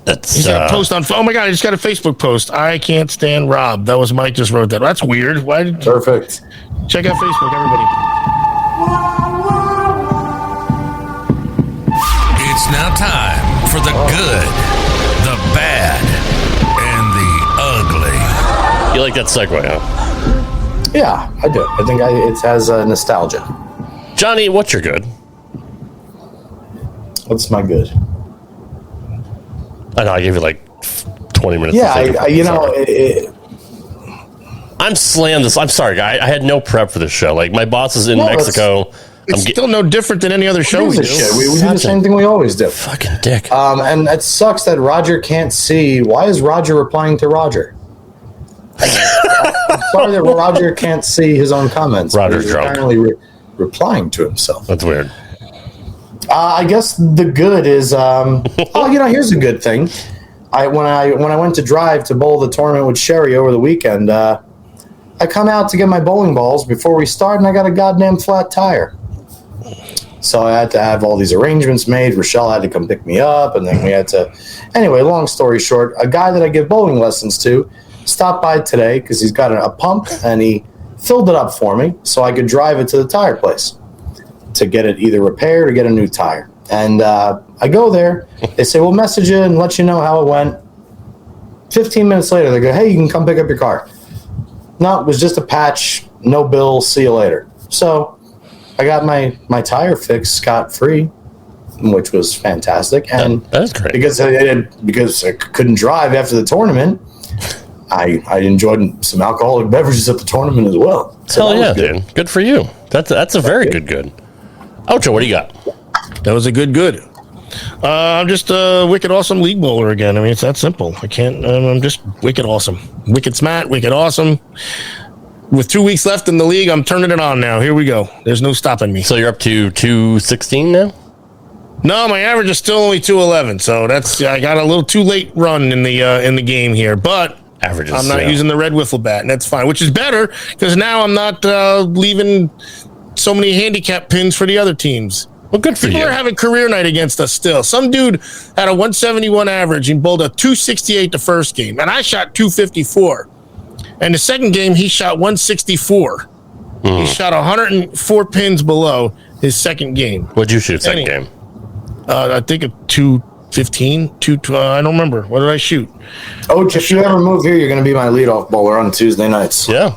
He's got a post on. Oh my God! I just got a Facebook post. I can't stand Rob. That was Mike just wrote that. That's weird. Why? Perfect. Check out Facebook, everybody. It's now time for the good, the bad, and the ugly. You like that segue, huh? Yeah, I do. I think it has nostalgia. Johnny, what's your good? What's my good? I know I gave you like 20 minutes. Yeah, I'm slammed this. I'm sorry, guy. I had no prep for this show. Like, my boss is in Mexico. It's still no different than any other show we do. We do the same thing we always do. Fucking dick. And it sucks that Roger can't see. Why is Roger replying to Roger? I'm sorry that Roger can't see his own comments. Roger's drunk. Apparently replying to himself. That's weird. I guess the good is, here's a good thing. When I went to drive to bowl the tournament with Sherry over the weekend, I come out to get my bowling balls before we start, and I got a goddamn flat tire. So I had to have all these arrangements made. Rochelle had to come pick me up, and then we had to... Anyway, long story short, a guy that I give bowling lessons to stopped by today because he's got a pump, and he filled it up for me so I could drive it to the tire place to get it either repaired or get a new tire. And I go there. They say, we'll message you and let you know how it went. 15 minutes later, they go, hey, you can come pick up your car. No, it was just a patch, no bill, see you later. So I got my tire fixed scot-free, which was fantastic. And that's great. Because I couldn't drive after the tournament, I enjoyed some alcoholic beverages at the tournament as well. So hell yeah, dude. Good for you. That's a very good. Ocho, what do you got? That was a good. I'm just a wicked awesome league bowler again. I mean, it's that simple. I'm just wicked awesome. Wicked smart, wicked awesome. With 2 weeks left in the league, I'm turning it on now. Here we go. There's no stopping me. So you're up to 216 now? No, my average is still only 211. So I got a little too late run in the game here. But averages, I'm not using the red wiffle bat, and that's fine, which is better because now I'm not leaving so many handicap pins for the other teams. Well, good for you. People are having career night against us still. Some dude had a 171 average and bowled a 268 the first game, and I shot 254. And the second game, he shot 164. He shot 104 pins below his second game. What'd you shoot second game? I think a 215, I don't remember. What did I shoot? Oh, if you ever move here, you're going to be my leadoff bowler on Tuesday nights. Yeah.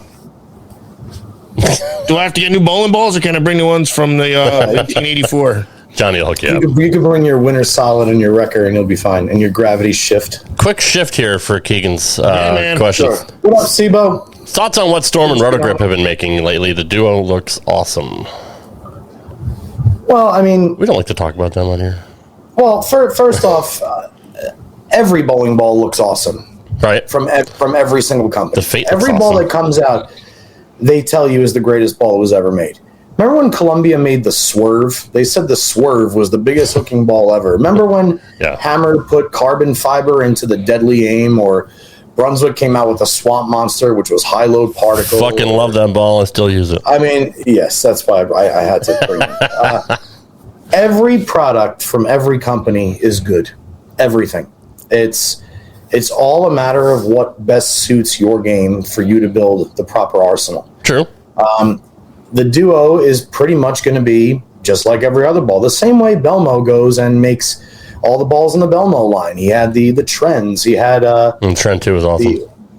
Do I have to get new bowling balls, or can I bring the ones from the 1884? Johnny will hook you up. You can bring your winner solid and your wrecker, and you'll be fine. And your gravity shift. Quick shift here for Keegan's question. Sure. What up, Sibo? Thoughts on what Storm and Rotogrip have been making lately? The duo looks awesome. Well, I mean, we don't like to talk about them on here. Well, first off, every bowling ball looks awesome, right? From every single company. Every ball awesome. that comes out, they tell you is the greatest ball that was ever made. Remember when Columbia made the Swerve? They said the Swerve was the biggest hooking ball ever. Remember when Hammer put carbon fiber into the Deadly Aim, or Brunswick came out with the Swamp Monster, which was high load particle? Fucking love that ball. I still use it. I mean, yes, that's why I had to bring it. Every product from every company is good. Everything. It's all a matter of what best suits your game for you to build the proper arsenal. True. The duo is pretty much going to be just like every other ball. The same way Belmo goes and makes all the balls in the Belmo line. He had the Trends. He had and Trend 2 is awesome.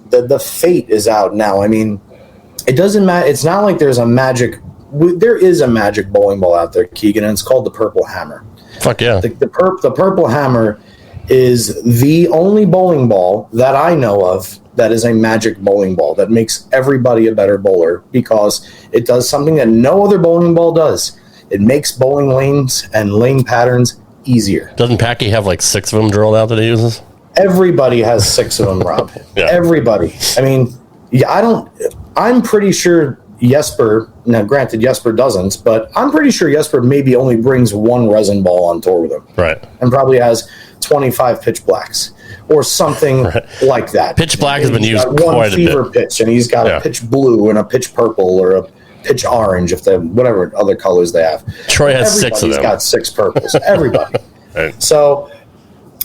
The Fate is out now. I mean, it doesn't matter. It's not like there's a magic. There is a magic bowling ball out there, Keegan, and it's called the Purple Hammer. Fuck yeah. The Purple Hammer is the only bowling ball that I know of that is a magic bowling ball that makes everybody a better bowler, because it does something that no other bowling ball does. It makes bowling lanes and lane patterns easier. Doesn't Packy have like 6 of them drilled out that he uses? Everybody has 6 of them, Rob. Yeah. Everybody. I mean, I'm pretty sure Jesper, now granted Jesper doesn't, but I'm pretty sure Jesper maybe only brings 1 resin ball on tour with him. Right. And probably has 25 pitch blacks or something like that. Pitch black has been used one quite a fever bit. pitch, and he's got a pitch blue and a pitch purple or a pitch orange, if they whatever other colors they have. Troy has 6 of them. He's got 6 purples. Everybody. Right. So,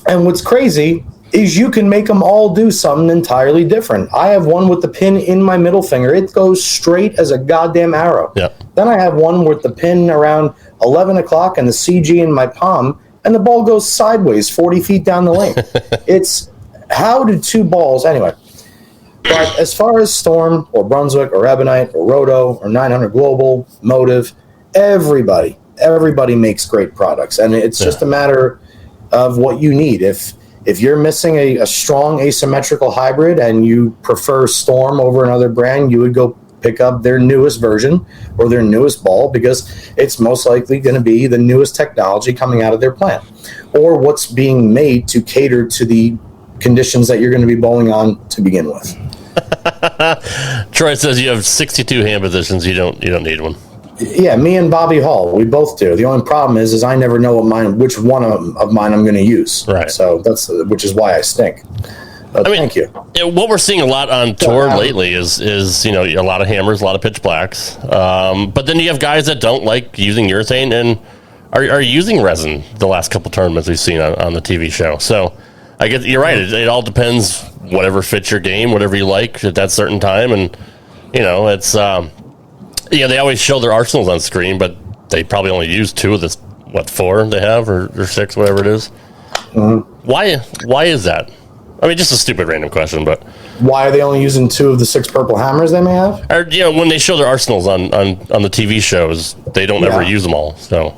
and what's crazy is you can make them all do something entirely different. I have one with the pin in my middle finger. It goes straight as a goddamn arrow. Yeah. Then I have one with the pin around 11 o'clock and the CG in my palm, and the ball goes sideways 40 feet down the lane. It's, how do 2 balls, anyway. But as far as Storm or Brunswick or Ebonite or Roto or 900 Global, Motive, everybody makes great products. And it's just a matter of what you need. If you're missing a strong asymmetrical hybrid and you prefer Storm over another brand, you would go pick up their newest version or their newest ball, because it's most likely going to be the newest technology coming out of their plant, or what's being made to cater to the conditions that you're going to be bowling on to begin with. Troy says you have 62 hand positions. You don't need one. Yeah, me and Bobby Hall, we both do. The only problem is I never know which one of mine I'm going to use. Right. So which is why I stink. Thank you. What we're seeing a lot on tour lately is a lot of hammers, a lot of pitch blacks. But then you have guys that don't like using urethane and are using resin the last couple tournaments we've seen on the TV show. So I guess you're right. It all depends, whatever fits your game, whatever you like at that certain time. And, it's... they always show their arsenals on screen, but they probably only use 2 of the 4 they have, or 6, whatever it is. Mm-hmm. Why is that? I mean, just a stupid random question, but why are they only using 2 of the 6 purple hammers they may have? Or when they show their arsenals on the TV shows, they don't ever use them all. So,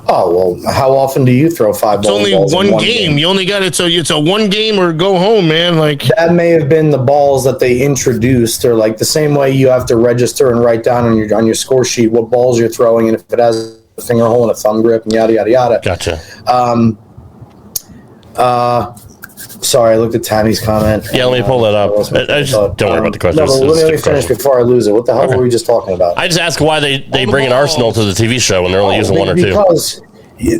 well, how often do you throw 5 balls? It's only one game. You only got it, so it's a 1 game or go home, man. Like, that may have been the balls that they introduced, or like the same way you have to register and write down on your score sheet what balls you're throwing, and if it has a finger hole and a thumb grip and yada yada yada. Gotcha. Sorry, I looked at Tammy's comment. Yeah, let me pull that up. I just don't worry about the question. No, let me finish before I lose it. What the hell were we just talking about? I just ask why they bring an arsenal to the TV show when they're only using 1 or 2. Because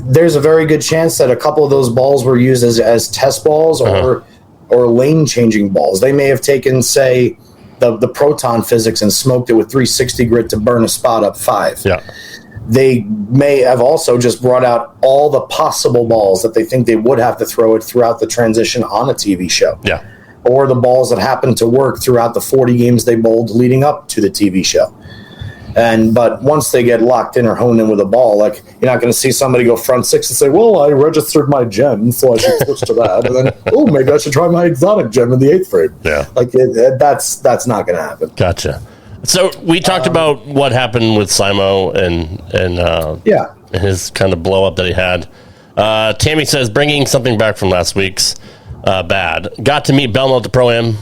there's a very good chance that a couple of those balls were used as test balls or lane changing balls. They may have taken, say, the proton physics and smoked it with 360 grit to burn a spot up 5. Yeah. They may have also just brought out all the possible balls that they think they would have to throw it throughout the transition on a TV show. Yeah. Or the balls that happened to work throughout the 40 games they bowled leading up to the TV show. But once they get locked in or honed in with a ball, like you're not going to see somebody go front six and say, well, I registered my gem, so I should switch to that. And then, oh, maybe I should try my exotic gem in the 8th frame. Yeah. Like that's not going to happen. Gotcha. So we talked about what happened with Simo and his kind of blow up that he had. Tammy says, bringing something back from last week's bad. Got to meet Belmo at the Pro-Am.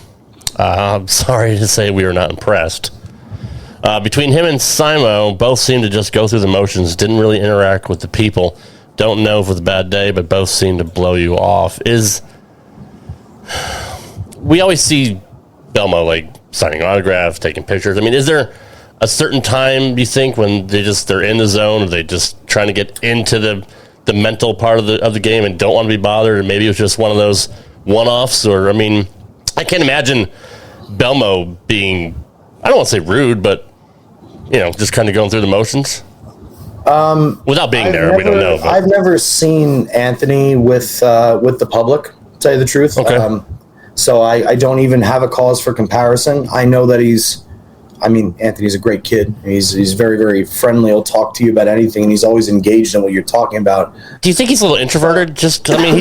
I'm sorry to say we were not impressed. Between him and Simo, both seemed to just go through the motions, didn't really interact with the people. Don't know if it was a bad day, but both seemed to blow you off. We always see Belmo like signing autographs, taking pictures. I mean, is there a certain time, do you think, when they're in the zone, or they just trying to get into the mental part of the game and don't want to be bothered, or maybe it was just one of those one-offs? Or, I mean, I can't imagine Belmo being, I don't want to say rude, but just kind of going through the motions. Without being there, we don't know. But. I've never seen Anthony with the public, to tell you the truth. Okay. So I don't even have a cause for comparison. I know that Anthony's a great kid. He's very, very friendly. He'll talk to you about anything, and he's always engaged in what you're talking about. Do you think he's a little introverted? He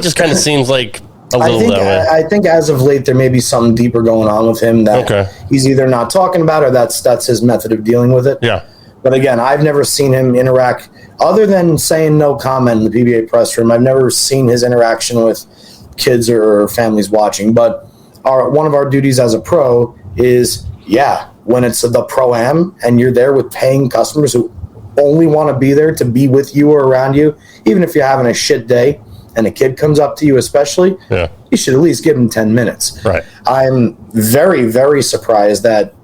just kind of seems like a little that way. I think as of late, there may be something deeper going on with him that he's either not talking about, or that's his method of dealing with it. Yeah. But again, I've never seen him interact, other than saying no comment in the PBA press room. I've never seen his interaction with kids or families watching. But one of our duties as a pro is, when it's the Pro-Am and you're there with paying customers who only want to be there to be with you or around you, even if you're having a shit day and a kid comes up to you especially, you should at least give him 10 minutes. Right. I'm very, very surprised that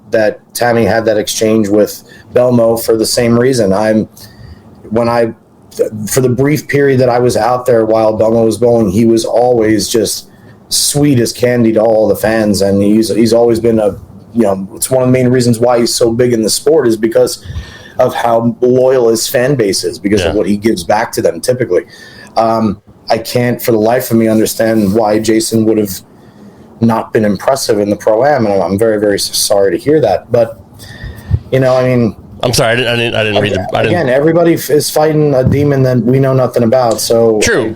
Tammy had that exchange with Belmo for the same reason. For the brief period that I was out there while Belmo was bowling, he was always just sweet as candy to all the fans, and he's always been it's one of the main reasons why he's so big in the sport, is because of how loyal his fan base is, because of what he gives back to them typically. I can't for the life of me understand why Jason would have not been impressive in the Pro-Am, and I'm very, very sorry to hear that. But I'm sorry, I didn't read the. Again, everybody is fighting a demon that we know nothing about. So true.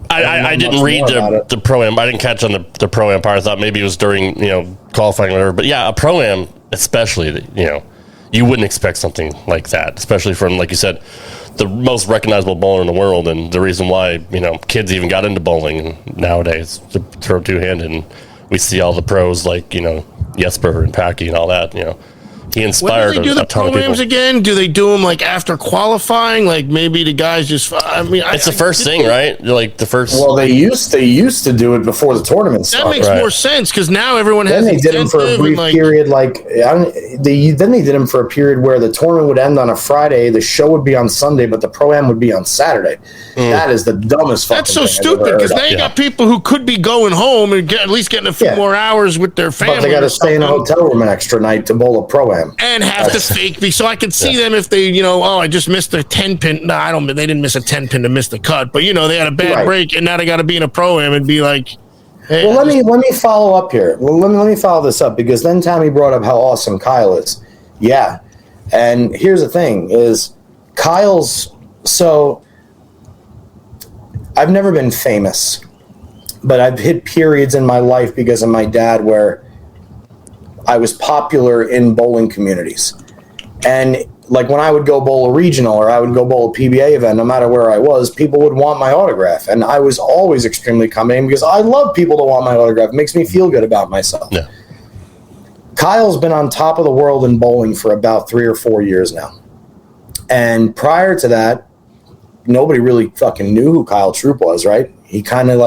I didn't read the Pro-Am. I didn't catch on the Pro-Am part. I thought maybe it was during qualifying or whatever. But a Pro-Am especially, you wouldn't expect something like that, especially from, like you said, the most recognizable bowler in the world, and the reason why kids even got into bowling nowadays to throw two-handed, and we see all the pros like Jesper and Packy and all that. He inspired when do they do the a ton of programs people. again? Do they do them like after qualifying? Like maybe the guys just. It's the first thing, right? Like the first. Well, they used to do it before the tournament started. That makes more sense because now everyone has. Then they did them for a brief period. Then they did them for a period where the tournament would end on a Friday, the show would be on Sunday, but the Pro-Am would be on Saturday. That is the dumbest. That's so stupid because now you got people who could be going home and at least getting a few more hours with their family. But they got to stay in a hotel room an extra night to bowl a Pro-Am. And have to fake me, so I can see them if they, I just missed a 10 pin. No, I don't. They didn't miss a 10 pin to miss the cut, but they had a bad break, and now they got to be in a Pro-Am and be like, hey. Well, let me follow up here. Well, let me follow this up, because then Tammy brought up how awesome Kyle is. Yeah, and here's the thing: is Kyle's. So I've never been famous, but I've hit periods in my life because of my dad where I was popular in bowling communities. And like when I would go bowl a regional or I would go bowl a PBA event, no matter where I was, people would want my autograph. And I was always extremely accommodating because I love people to want my autograph. It makes me feel good about myself. Yeah. Kyle's been on top of the world in bowling for about 3 or 4 years now. And prior to that, nobody really fucking knew who Kyle Troop was, right? He kind of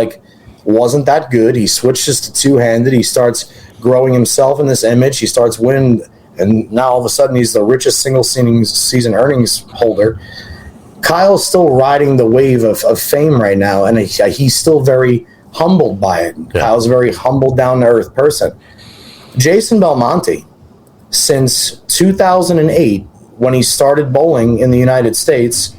wasn't that good. He switches to two-handed. He starts growing himself in this image. He starts winning, and now all of a sudden he's the richest single season earnings holder. Kyle's still riding the wave of fame right now, and he's still very humbled by it. Yeah. Kyle's a very humble, down-to-earth person. Jason Belmonte, since 2008, when he started bowling in the United States,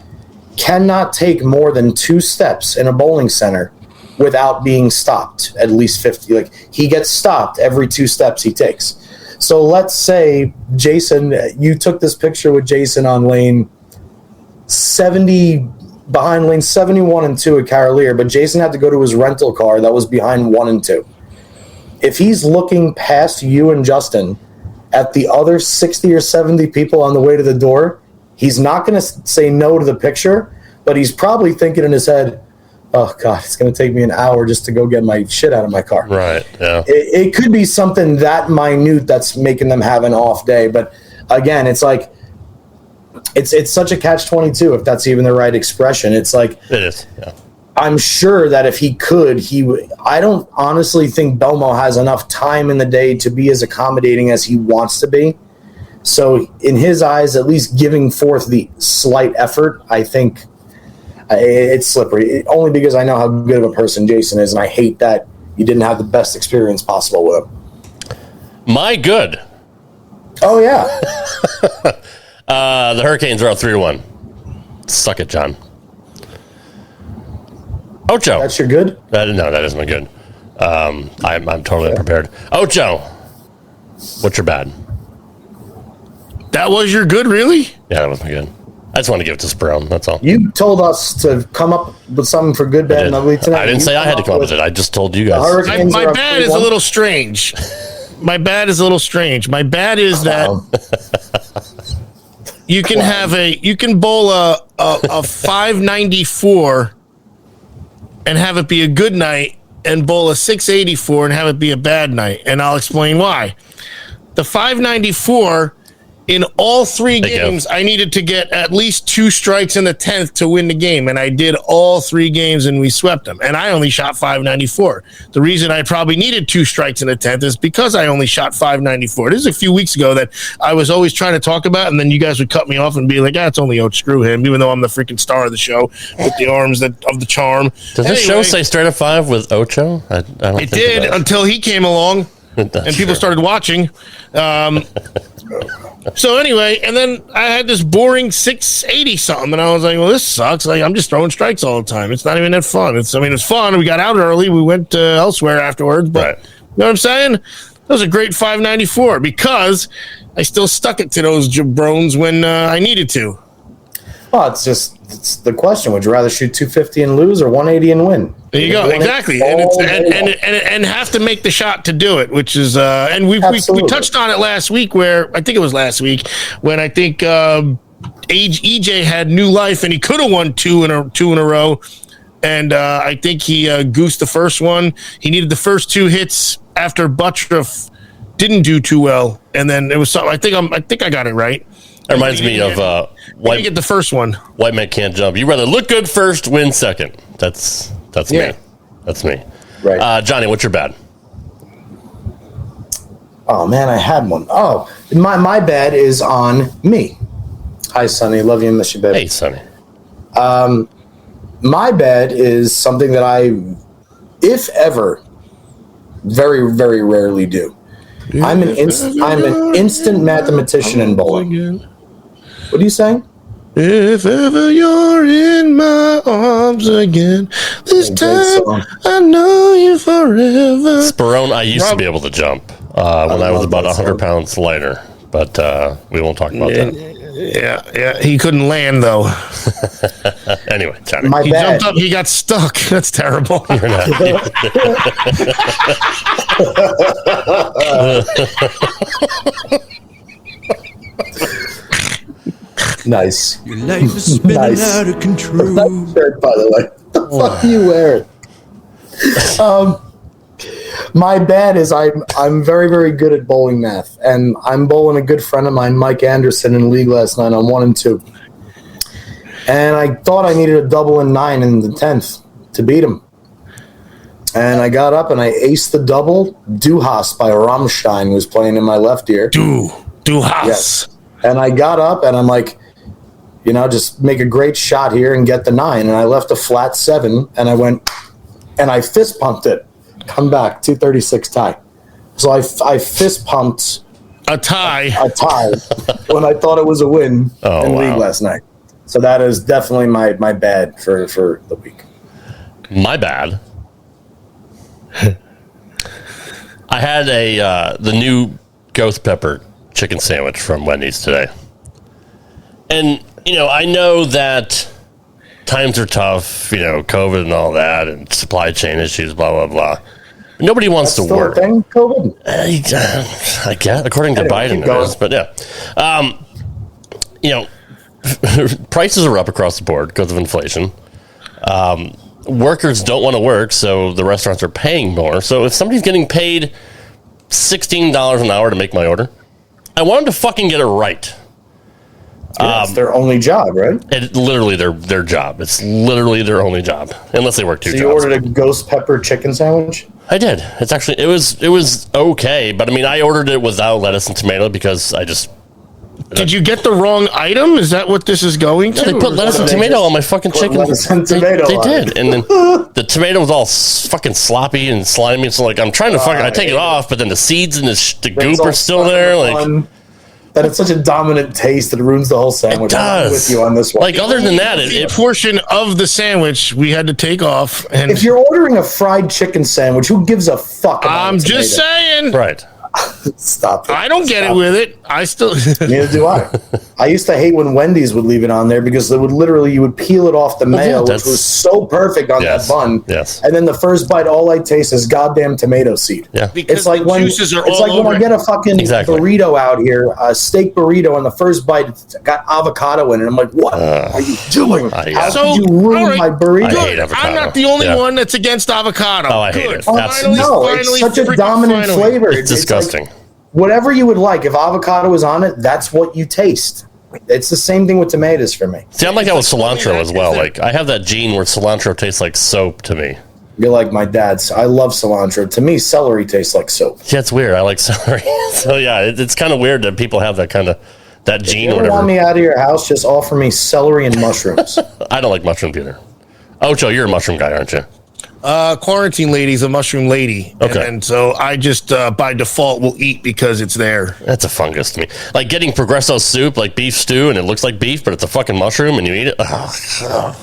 cannot take more than 2 steps in a bowling center without being stopped at least 50. He gets stopped every 2 steps he takes. So let's say, Jason, you took this picture with Jason on lane 70, behind lane 71 and 2 at Carolier, but Jason had to go to his rental car that was behind 1 and 2. If he's looking past you and Justin at the other 60 or 70 people on the way to the door, he's not going to say no to the picture, but he's probably thinking in his head, oh, God, it's going to take me an hour just to go get my shit out of my car. Right, yeah. It could be something that minute that's making them have an off day. But, again, it's like it's such a catch-22, if that's even the right expression. It's like it is, yeah. I'm sure that if he could, he would. I don't honestly think Belmo has enough time in the day to be as accommodating as he wants to be. So, in his eyes, at least giving forth the slight effort, I think – it's slippery, only because I know how good of a person Jason is, and I hate that you didn't have the best experience possible with him. My good. Oh, yeah. The Hurricanes are up 3-1. Suck it, John. Ocho. That's your good? No, that isn't a good. I'm totally unprepared. Ocho, what's your bad? That was your good, really? Yeah, that was my good. I just want to give it to Sperone, that's all. You told us to come up with something for good, bad, and ugly tonight. I didn't say I had to come up with it. I just told you guys. My bad is a little strange. My bad is that you can bowl a 594 and have it be a good night, and bowl a 684 and have it be a bad night. And I'll explain why. The 594, in all 3 games, I needed to get at least 2 strikes in the 10th to win the game, and I did all 3 games, and we swept them. And I only shot 594. The reason I probably needed 2 strikes in the 10th is because I only shot 594. This is a few weeks ago that I was always trying to talk about, and then you guys would cut me off and be like, it's only Ocho, screw him, even though I'm the freaking star of the show with the arms of the charm. Does this show say straight up 5 with Ocho? I don't it did until he came along, and people started watching. So anyway, and then I had this boring 680 something, and I was like, well, this sucks. Like, I'm just throwing strikes all the time. It's not even that fun. It's fun. We got out early. We went elsewhere afterwards, but You know what I'm saying? That was a great 594 because I still stuck it to those jabrones when I needed to. Well, it's the question. Would you rather shoot 250 and lose or 180 and win? There you go. Exactly. And have to make the shot to do it, which is and we touched on it last week, where I think it was last week when I think EJ had new life and he could have won two in a row, and I think he goosed the first one. He needed the first 2 hits after Buttroff didn't do too well, and then it was something. I think I got it right. That reminds me of White. Get the first one. White man can't jump. You rather look good first, win second. That's me. That's me. Right. Johnny, what's your bad? Oh man, I had one. Oh, my bad is on me. Hi, Sonny. Love you and miss you, baby. Hey, Sonny. My bad is something that I, if ever, very, very rarely do. I'm an instant mathematician in bowling. What are you saying? If ever you're in my arms again, this time I know you forever. Sperone, I used to be able to jump when I was about 100 pounds lighter, but we won't talk about that. Yeah. He couldn't land, though. Anyway, Johnny. He jumped up, he got stuck. That's terrible. Nice. Your life is spinning out of control. Nice shirt, by the way. What the fuck are you wearing? My bad is I'm very, very good at bowling math, and I'm bowling a good friend of mine, Mike Anderson, in league last night on 1 and 2. And I thought I needed a double and 9 in the 10th to beat him. And I got up and I aced the double. Duhas by Rammstein was playing in my left ear. Duhas. Yes. And I got up and I'm like, just make a great shot here and get the 9. And I left a flat 7, and I went and I fist pumped it. Come back, 236 tie. So I fist pumped a tie when I thought it was a win in league last night. So that is definitely my bad for the week. My bad. I had the new ghost pepper chicken sandwich from Wendy's today. And, I know that times are tough, COVID and all that, and supply chain issues, blah, blah, blah. Nobody wants to work. Still a thing, COVID? I guess, according to Biden, it is. But prices are up across the board because of inflation. Workers don't want to work, so the restaurants are paying more. So if somebody's getting paid $16 an hour to make my order, I want them to fucking get it right. It's their only job, right? It's literally their job. It's literally their only job, unless they work two jobs. So you ordered a ghost pepper chicken sandwich? I did. It's actually it was okay, but I mean I ordered it without lettuce and tomato because I just. Did you get the wrong item? Is that what this is going to? They put lettuce and tomato on my fucking chicken. Lettuce and tomato. They did, and then the tomato was all fucking sloppy and slimy. So like I'm trying to I take it off, but then the seeds and the goop are still there. Like. That it's such a dominant taste that it ruins the whole sandwich. It does. I'm with you on this one. Like other than that, a portion of the sandwich we had to take off. And if you're ordering a fried chicken sandwich, who gives a fuck about I'm just saying. Right. Stop it. I don't get it with it. I still. Neither do I. I used to hate when Wendy's would leave it on there because they would you would peel it off the mayo, which was so perfect on that bun. Yes. And then the first bite, all I taste is goddamn tomato seed. Yeah. Because it's like when I get a fucking burrito out here, a steak burrito, and the first bite it's got avocado in it. I'm like, what are you doing? How did you ruin my burrito? Good. I'm not the only one that's against avocado. Oh, I hate it. It's such a dominant flavor. It's disgusting. Whatever you would like, if avocado is on it, that's what you taste. It's the same thing with tomatoes for me. See, I'm like that with cilantro as well. Like I have that gene where cilantro tastes like soap to me. You're like my dad's. I love cilantro. To me, celery tastes like soap. Yeah, it's weird. I like celery. So yeah, it's kind of weird that people have that kind of that gene. If you or whatever. Want me out of your house? Just offer me celery and mushrooms. I don't like mushrooms either. Ocho, you're a mushroom guy, aren't you? Quarantine lady's a mushroom lady. Okay. And so I just, by default, will eat because it's there. That's a fungus to me. Like getting Progresso soup, like beef stew, and it looks like beef, but it's a fucking mushroom, and you eat it.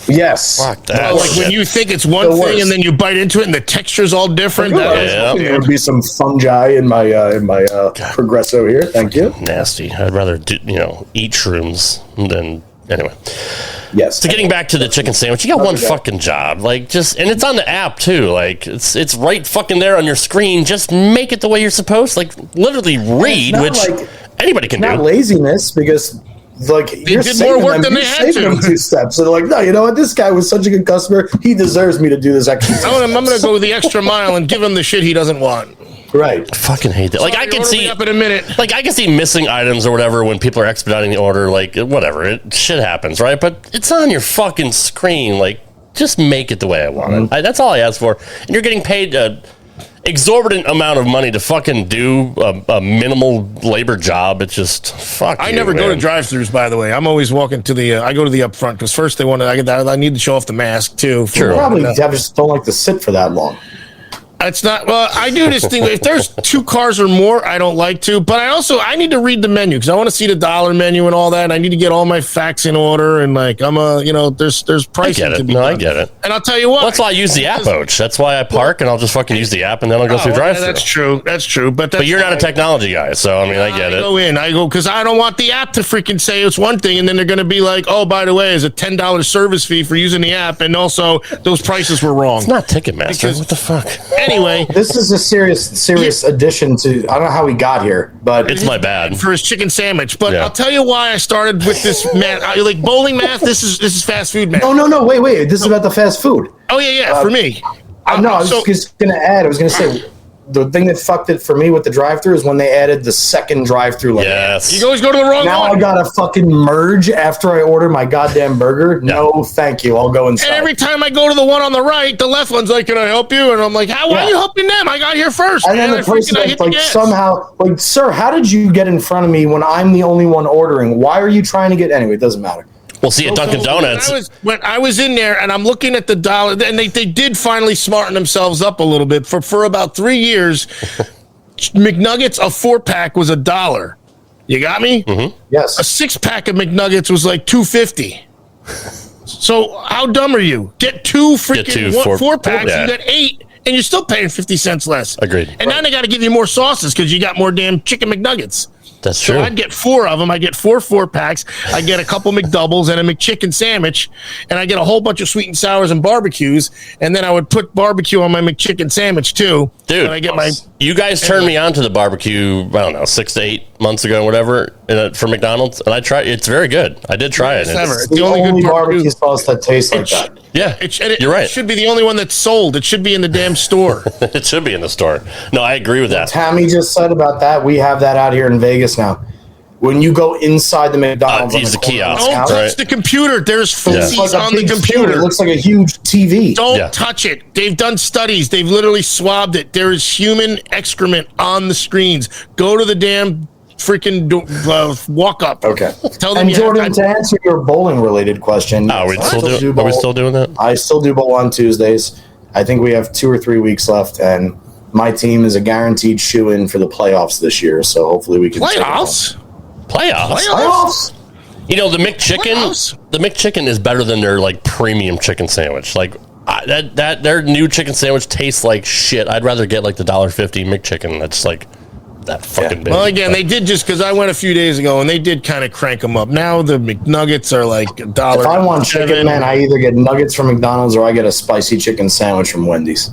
Yes. Fuck that. Like when you think it's one thing and then you bite into it and the texture's all different. There would be some fungi in my Progresso here. Thank you. Nasty. I'd rather eat shrooms than anyway. Yes. So getting back to the chicken sandwich, you got one fucking job. Like and it's on the app too. Like it's right fucking there on your screen. Just make it the way you're supposed. Like literally read, which anybody can do. Not laziness because you're did more work than they had to. Them 2 steps. So they're like, no, you know what? This guy was such a good customer. He deserves me to do this extra. I'm going to go the extra mile and give him the shit he doesn't want. Right. I fucking hate that. Like I can see up in a minute. Like I can see missing items or whatever when people are expediting the order. Like whatever, shit happens, right? But it's on your fucking screen. Like just make it the way I want it. That's all I ask for. And you're getting paid an exorbitant amount of money to fucking do a minimal labor job. It's just fuck. I never go to drive-thrus, by the way. I'm always walking to the. I go to the up front because first they want to. I need to show off the mask too. Sure. Probably I just don't like to sit for that long. It's not. Well, I do this thing. If there's 2 cars or more, I don't like to. But I need to read the menu because I want to see the dollar menu and all that. And I need to get all my facts in order. And there's pricing to be done. I get it. And I'll tell you what. Well, that's why I use the app, Oach. That's why I park and I'll just fucking use the app and then I'll go through drive-thru. That's true. But you're not a technology guy, so I mean, I get it. I go because I don't want the app to freaking say it's one thing, and then they're going to be like, oh, by the way, there's a $10 service fee for using the app, and also those prices were wrong. It's not Ticketmaster. What the fuck? Anyway, this is a serious addition to. I don't know how we got here, but it's my bad for his chicken sandwich. But I'll tell you why I started with this math. Like bowling math. This is fast food math. No. Wait. This is about the fast food. Oh yeah. For me. I was just going to add. I was going to say. The thing that fucked it for me with the drive-thru is when they added the second drive-thru. Yes. You always go to the wrong one. Now I gotta fucking merge after I order my goddamn burger. No, thank you. I'll go inside. And every time I go to the one on the right, the left one's like, "Can I help you?" And I'm like, "Why are you helping them? I got here first." And then the person somehow, sir, how did you get in front of me when I'm the only one ordering? Why are you trying to get? Anyway, it doesn't matter. We'll see at Dunkin' Donuts. When I was in there and I'm looking at the dollar, and they did finally smarten themselves up a little bit. For about 3 years, McNuggets, a 4-pack was $1. You got me? Mm-hmm. Yes. A 6-pack of McNuggets was like $2.50. So how dumb are you? Get 2 freaking 4-packs. Yeah. You get 8. and you're still paying 50 cents less. Agreed. And now they got to give you more sauces because you got more damn chicken McNuggets. That's true. So I'd get 4 of them. I get 4 packs. I get a couple McDoubles and a McChicken sandwich, and I get a whole bunch of sweet and sours and barbecues. And then I would put barbecue on my McChicken sandwich too. Dude, and I get my. You guys turned me on to the barbecue. I don't know, 6 to 8 months ago, whatever, for McDonald's, and I tried. It's very good. I did try it. It's the only good barbecue sauce that tastes like that. Yeah, you're right. It should be the only one that's sold. It should be in the damn store. It should be in the store. No, I agree with that. Tammy just said about that. We have that out here in Vegas now. When you go inside the McDonald's, use the kiosk. Don't touch the computer. There's feces on the computer. It looks like a huge TV. Don't touch it. They've done studies. They've literally swabbed it. There is human excrement on the screens. Go to the damn freaking walk up. Okay. Tell them. And Jordan, to answer your bowling related question, are we still doing that? I still do bowl on Tuesdays. I think we have 2 or 3 weeks left, and my team is a guaranteed shoe-in for the playoffs this year. So hopefully we can playoffs. Playoffs. You know, the McChicken is better than their like premium chicken sandwich. Like that their new chicken sandwich tastes like shit. I'd rather get like the $1.50 McChicken. That's like that fucking big. Well, again, they did just because I went a few days ago and they did kind of crank them up. Now the McNuggets are like $1. If I want chicken, man, I either get nuggets from McDonald's or I get a spicy chicken sandwich from Wendy's.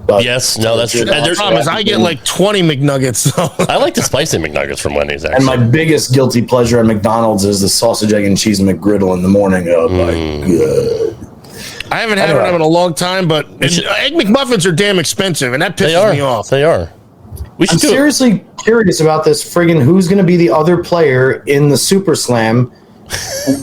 But yes, no, that's true. And the problem is I get like 20 McNuggets. I like the spicy McNuggets from Wendy's, actually. And my biggest guilty pleasure at McDonald's is the sausage, egg, and cheese McGriddle in the morning. Oh, my God. I haven't had one in a long time, but Egg McMuffins are damn expensive, and that pisses me off. They are. I'm seriously curious about this friggin' who's going to be the other player in the Super Slam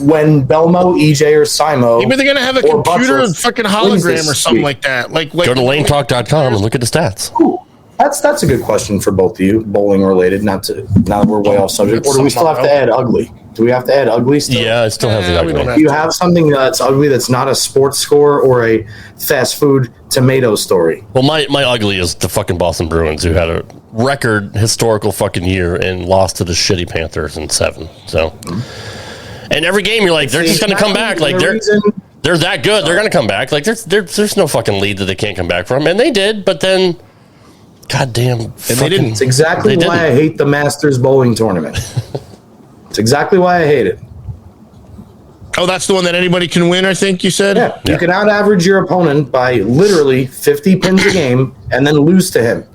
when Belmo, EJ, or Simo. Maybe they're going to have a computer and fucking hologram or something like that. Like go to lanetalk.com and look at the stats. Ooh, that's a good question for both of you, bowling related. Now that we're way off subject, or do we still have to add ugly? Do we have to add ugly still? Yeah, I still have the ugly. Do you have something that's ugly that's not a sports score or a fast food tomato story? Well, my ugly is the fucking Boston Bruins, who had a record historical fucking year and lost to the shitty Panthers in 7. So, and every game you're like, they're just going to come back. Like they're that good. They're going to come back. Like there's no fucking lead that they can't come back from, and they did. But then, goddamn, and they didn't. It's exactly why I hate the Masters bowling tournament. It's exactly why I hate it. Oh, that's the one that anybody can win, I think you said? Yeah. You can out-average your opponent by literally 50 pins a game and then lose to him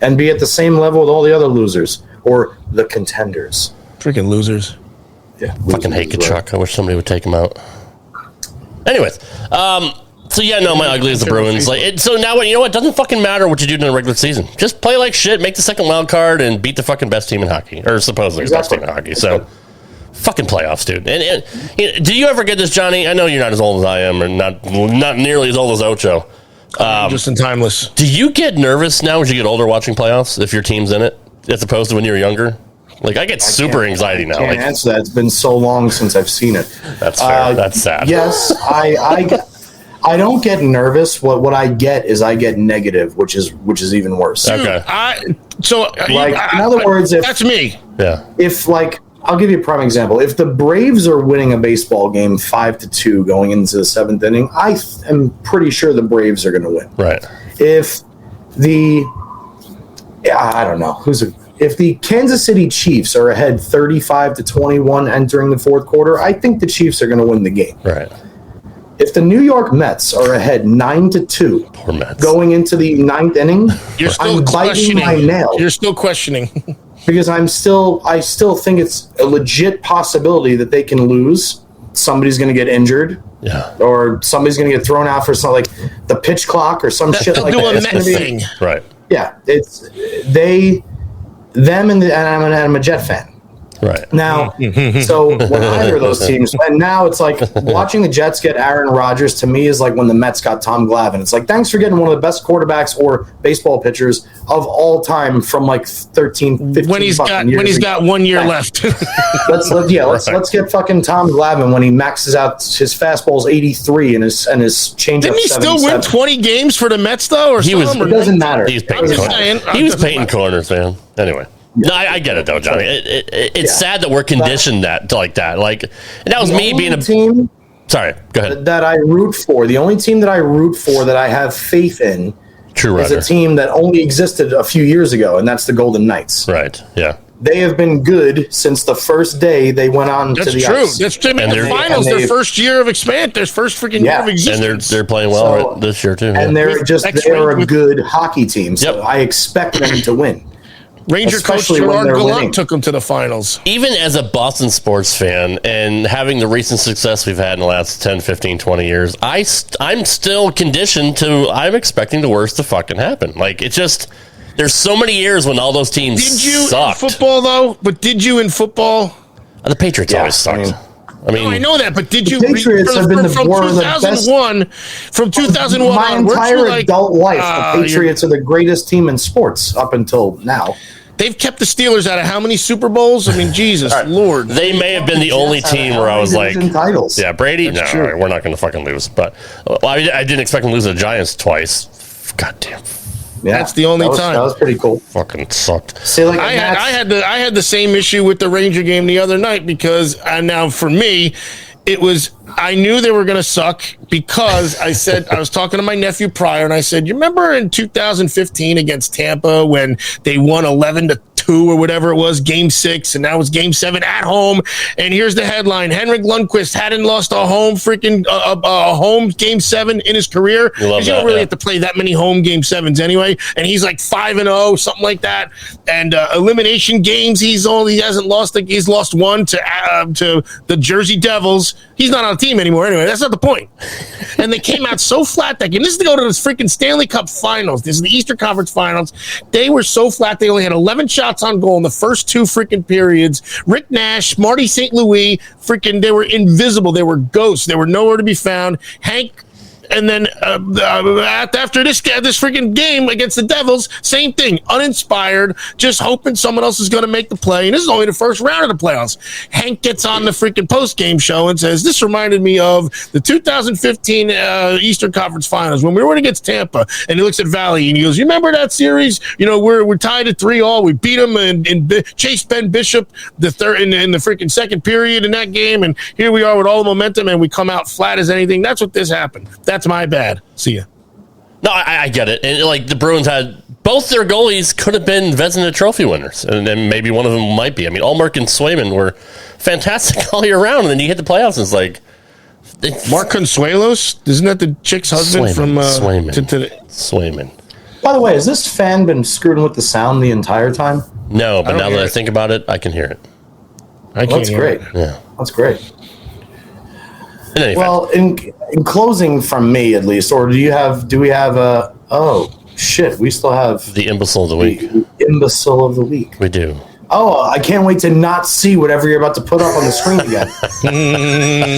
and be at the same level with all the other losers or the contenders. Freaking losers. Yeah. Fucking hate Kachuk. I wish somebody would take him out. Anyways, so yeah, no, my ugly is the Bruins. Like, so now, you know what? It doesn't fucking matter what you do in the regular season. Just play like shit, make the second wild card, and beat the fucking best team in hockey, or supposedly the best team in hockey. So, fucking playoffs, dude. And you know, do you ever get this, Johnny? I know you're not as old as I am, or not nearly as old as Ocho. Just in timeless. Do you get nervous now as you get older watching playoffs if your team's in it, as opposed to when you were younger? Like, I get super anxiety now. I can't answer that. It's been so long since I've seen it. That's fair. That's sad. Yes, I don't get nervous. What I get is I get negative, which is even worse. Okay. In other words, if that's me. Yeah. If I'll give you a prime example. If the Braves are winning a baseball game 5-2 going into the 7th inning, I am pretty sure the Braves are going to win. Right. If if the Kansas City Chiefs are ahead 35-21 entering the 4th quarter, I think the Chiefs are going to win the game. Right. If the New York Mets are ahead 9-2 Poor Mets. going into the 9th inning, You're still I'm biting my nail. You're still questioning. Because I still think it's a legit possibility that they can lose. Somebody's going to get injured. Yeah. Or somebody's going to get thrown out for something like the pitch clock or some shit like that. They'll do a Met thing. Right. Yeah. It's them, and I'm a Jet fan. Right. Now, so when either of those teams, and now it's like watching the Jets get Aaron Rodgers to me is like when the Mets got Tom Glavine. It's like, thanks for getting one of the best quarterbacks or baseball pitchers of all time from like 13, 15 when he's got 1 year left. Let's get fucking Tom Glavine when he maxes out his fastball's 83 and his changeup. Didn't he still win 20 games for the Mets though? Or it doesn't matter. He was painting corners, man. Anyway. No, I get it though, Johnny. It's sad that we're conditioned like that. Like, and that was me being a team Sorry, go ahead. That I root for. The only team that I root for that I have faith in is a team that only existed a few years ago, and that's the Golden Knights. Right, yeah. They have been good since the first day they went on to the ice. That's true. And the finals, their first year of expand, their first freaking year of existence. And they're playing well this year, too. And they're a good hockey team, so I expect them to win. Ranger coach Gerard Gallant took them to the finals. Even as a Boston sports fan and having the recent success we've had in the last 10, 15, 20 years, I'm still conditioned to, I'm expecting the worst to fucking happen. Like, it's just, there's so many years when all those teams sucked. In football, though? But did you in football? The Patriots always sucked. I know that, but did you? The Patriots have been the 2001? From 2001 my entire adult life, the Patriots are the greatest team in sports up until now. They've kept the Steelers out of how many Super Bowls? I mean, Jesus Lord. They may have been the only team where I was like, titles. Yeah, Brady? No, we're not going to fucking lose. But I didn't expect them to lose to the Giants twice. God damn. Yeah, that's the only time. That was pretty cool. Fucking sucked. See, like I had the same issue with the Ranger game the other night because now for me, it was I knew they were going to suck because I said I was talking to my nephew prior and I said, you remember in 2015 against Tampa when they won 11-2 or whatever it was, game 6, and now it's game 7 at home. And here's the headline: Henrik Lundqvist hadn't lost a home home game 7 in his career. You don't really have to play that many home game 7s anyway. And he's like 5-0, something like that. And elimination games, he hasn't lost. He's lost one to the Jersey Devils. He's not on a team anymore anyway. That's not the point. And they came out so flat that game. This is to go to the freaking Stanley Cup Finals. This is the Eastern Conference Finals. They were so flat. They only had 11 shots on goal in the first 2 freaking periods. Rick Nash, Marty St. Louis, they were invisible. They were ghosts. They were nowhere to be found. Hank. And then after this freaking game against the Devils, same thing, uninspired, just hoping someone else is going to make the play. And this is only the first round of the playoffs. Hank gets on the freaking post-game show and says, this reminded me of the 2015 Eastern Conference Finals when we were against Tampa. And he looks at Valley and he goes, you remember that series? You know, we're tied at 3-3. We beat them and Chase Ben Bishop in the freaking second period in that game. And here we are with all the momentum and we come out flat as anything. That's what this happened. That's my bad. See ya. No, I get it. And like the Bruins had both their goalies could have been Vezina Trophy winners, and maybe one of them might be. I mean, Allmark and Swayman were fantastic all year round, and then you hit the playoffs, and it's like Mark Consuelos, isn't that the chick's husband Swayman? By the way, has this fan been screwing with the sound the entire time? No, but now that I think about it, I can hear it. That's great. Yeah, that's great. Well, in closing from me at least, or do we have we still have the Imbecile of the Week. The Imbecile of the Week. We do. Oh, I can't wait to not see whatever you're about to put up on the screen again.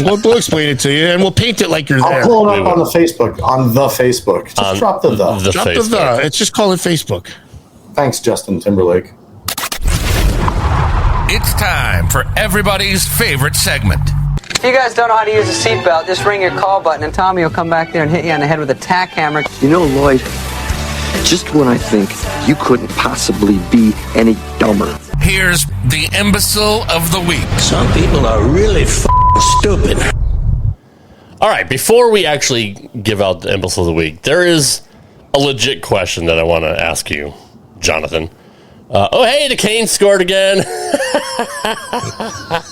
We'll explain it to you, and we'll paint it like you're there. I'll pull it up on the Facebook. Just drop the the. Drop the. It's just call it Facebook. Thanks, Justin Timberlake. It's time for everybody's favorite segment. If you guys don't know how to use a seatbelt, just ring your call button and Tommy will come back there and hit you on the head with a tack hammer. You know, Lloyd, just when I think you couldn't possibly be any dumber. Here's the Imbecile of the Week. Some people are really stupid. All right, before we actually give out the Imbecile of the Week, there is a legit question that I want to ask you, Jonathan. The Canes scored again.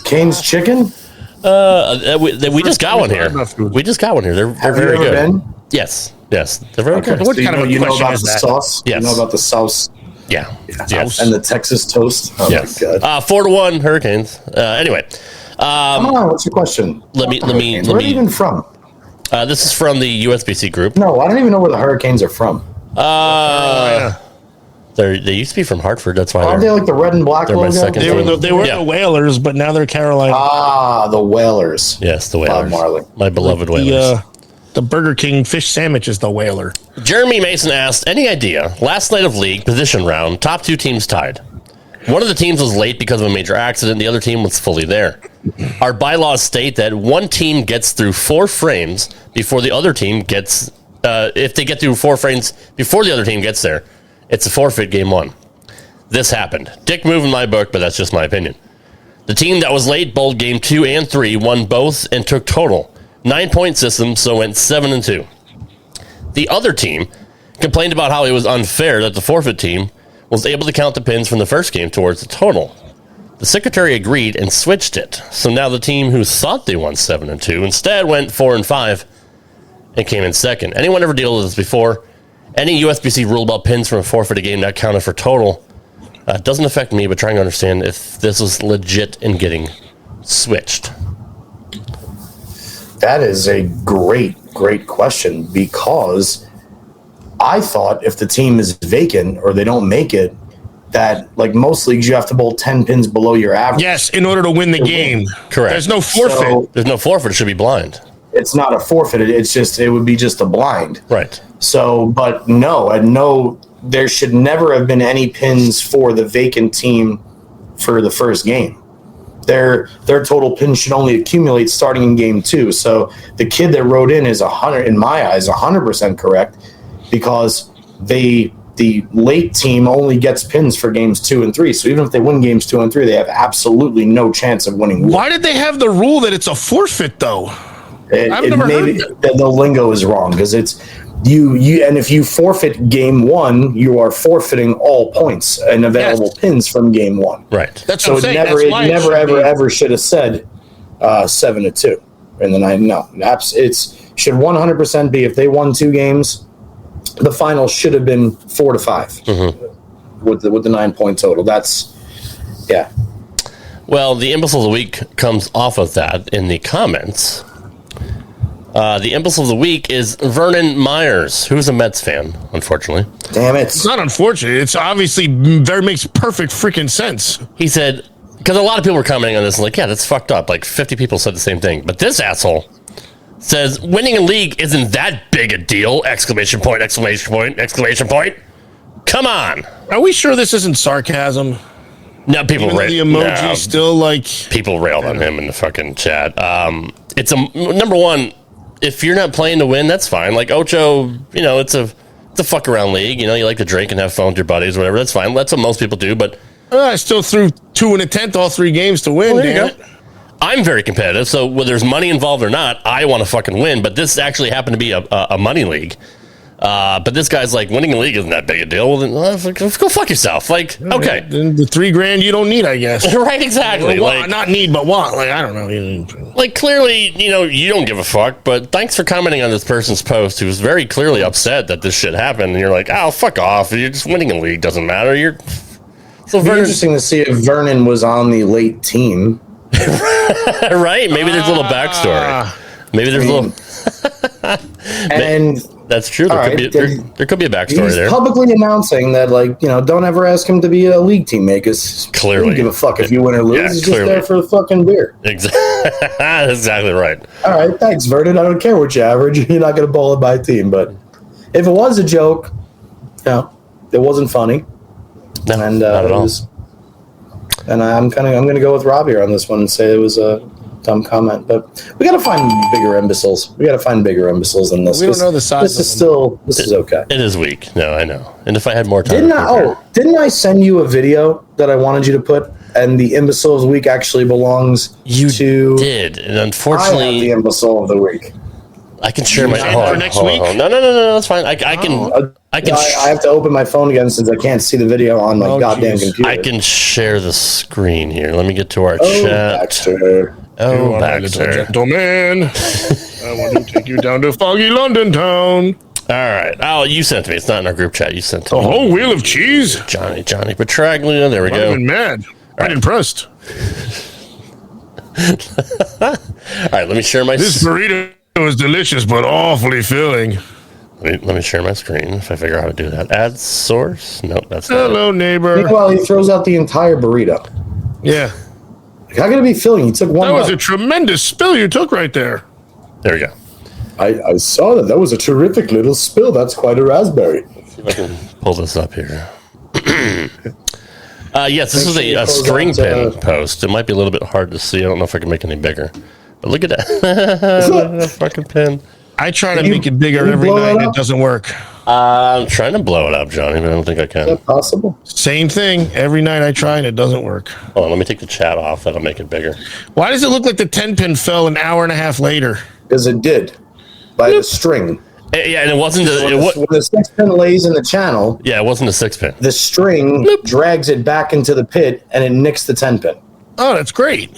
Canes chicken? We just got one here. We just got one here. They're very good. Been? Yes, they're very good. What kind of question about the sauce? Yes. You know about the sauce? Yeah. Yes. And the Texas toast? Oh, yes. my God. 4-1 Hurricanes. Anyway. Come on, what's your question? Where are you even from? This is from the USBC group. No, I don't even know where the Hurricanes are from. They used to be from Hartford. That's why aren't they like the red and black logo? They were the Whalers, but now they're Carolina. Ah, the Whalers. Yes, the Whalers. Bob Marley. My beloved Whalers. The Burger King fish sandwich is the Whaler. Jeremy Mason asked, any idea? Last night of league position round, top 2 teams tied. One of the teams was late because of a major accident. The other team was fully there. Our bylaws state that one team gets through 4 frames before the other team gets. If they get through 4 frames before the other team gets there, it's a forfeit game 1. This happened. Dick move in my book, but that's just my opinion. The team that was late bowled game 2 and 3, won both, and took total. 9-point system, so went 7-2. The other team complained about how it was unfair that the forfeit team was able to count the pins from the first game towards the total. The secretary agreed and switched it. So now the team who thought they won 7-2 instead went 4-5 and came in second. Anyone ever dealt with this before? Any USBC rule about pins from a forfeited game not counted for total doesn't affect me, but trying to understand if this was legit in getting switched. That is a great question, because I thought if the team is vacant or they don't make it, that like most leagues, you have to bowl 10 pins below your average. Yes, in order to win the game. Correct. There's no forfeit. So, there's no forfeit. It should be blind. It's not a forfeit. It would be just a blind. Right. So, but no, there should never have been any pins for the vacant team for the first game. Their total pins should only accumulate starting in game 2. So the kid that wrote in is 100, in my eyes, 100% correct, because the late team only gets pins for games 2 and 3. So even if they win games 2 and 3, they have absolutely no chance of winning. Why did they have the rule that it's a forfeit though? Maybe the lingo is wrong, because it's you and if you forfeit game 1, you are forfeiting all points and available pins from game 1. Right. That's so what I'm saying. it never ever should have said 7-2 in the 9. No, it should 100% be if they won 2 games, the final should have been 4-5 with the 9-point total. That's Well, the Imbecile of the Week comes off of that in the comments. The Imbecile of the Week is Vernon Myers, who's a Mets fan, unfortunately. Damn it. It's not unfortunate. It's obviously makes perfect freaking sense. He said, because a lot of people were commenting on this, and like, yeah, that's fucked up. Like 50 people said the same thing. But this asshole says, winning a league isn't that big a deal! Exclamation point, exclamation point, exclamation point. Come on. Are we sure this isn't sarcasm? No, people the emoji still like people railed on him in the fucking chat. It's number one. If you're not playing to win, that's fine. Like Ocho, it's a fuck around league. You like to drink and have fun with your buddies, whatever. That's fine. That's what most people do. But I still threw 2 1/10 all 3 games to win. Damn it. I'm very competitive, so whether there's money involved or not, I want to fucking win. But this actually happened to be a money league. But this guy's like, winning a league isn't that big a deal. Well, then go fuck yourself. Like, okay. Then the $3,000 you don't need, I guess. Right, exactly. Like, not need, but want. Like, I don't know. Like, clearly, you don't give a fuck, but thanks for commenting on this person's post who was very clearly upset that this shit happened. And you're like, oh, fuck off. You're just winning a league. Doesn't matter. So It'd be interesting to see if Vernon was on the late team. Right? Maybe there's a little backstory. Maybe there's a little... And... That's true. There could be a backstory there. He's publicly announcing that, don't ever ask him to be a league teammate, because clearly, he doesn't give a fuck if you win or lose. Yeah, He's just there for the fucking beer. That's exactly right. All right, thanks, Vernon. I don't care what you average. You're not going to bowl it by team. But if it was a joke, it wasn't funny. No, and not at all. And I'm going to go with Rob here on this one and say it was a dumb comment, but we got to find bigger imbeciles. We got to find bigger imbeciles than this. We don't know the size. This is okay. It is weak. No, I know. And if I had more time, didn't I send you a video that I wanted you to put? And the Imbecile of the Week actually belongs to. You did, and unfortunately, I have the Imbecile of the Week. I can share my for next week. No, that's fine. I can. I have to open my phone again since I can't see the video on my goddamn computer. I can share the screen here. Let me get to our chat. Baxter. Oh, Baxter. Gentleman. I want to take you down to foggy London town. All right. Oh, you sent me. It's not in our group chat. You sent a whole wheel of cheese. Johnny Petraglia. There we go. I'm mad. I'm impressed. All right. Let me share my. This burrito is delicious, but awfully filling. Let me share my screen if I figure out how to do that. Add source. Nope, that's not Hello, neighbor. Meanwhile, he throws out the entire burrito. Yeah. How can it be filling? You took one. That was a tremendous spill you took right there. There we go. I saw that. That was a terrific little spill. That's quite a raspberry. Let's see if I can pull this up here. Yes, this is a string pin post. It might be a little bit hard to see. I don't know if I can make it any bigger. But look at that. Fucking pin. I try to make it bigger every night. It doesn't work. I'm trying to blow it up, Johnny, but I don't think I can. Is that possible? Same thing. Every night I try and it doesn't work. Hold on, let me take the chat off. That'll make it bigger. Why does it look like the 10 pin fell an hour and a half later? Because it did. By the string. Yeah, and it wasn't when the 6-pin lays in the channel. Yeah, it wasn't a 6-pin. The string drags it back into the pit, and it nicks the 10-pin. Oh, that's great.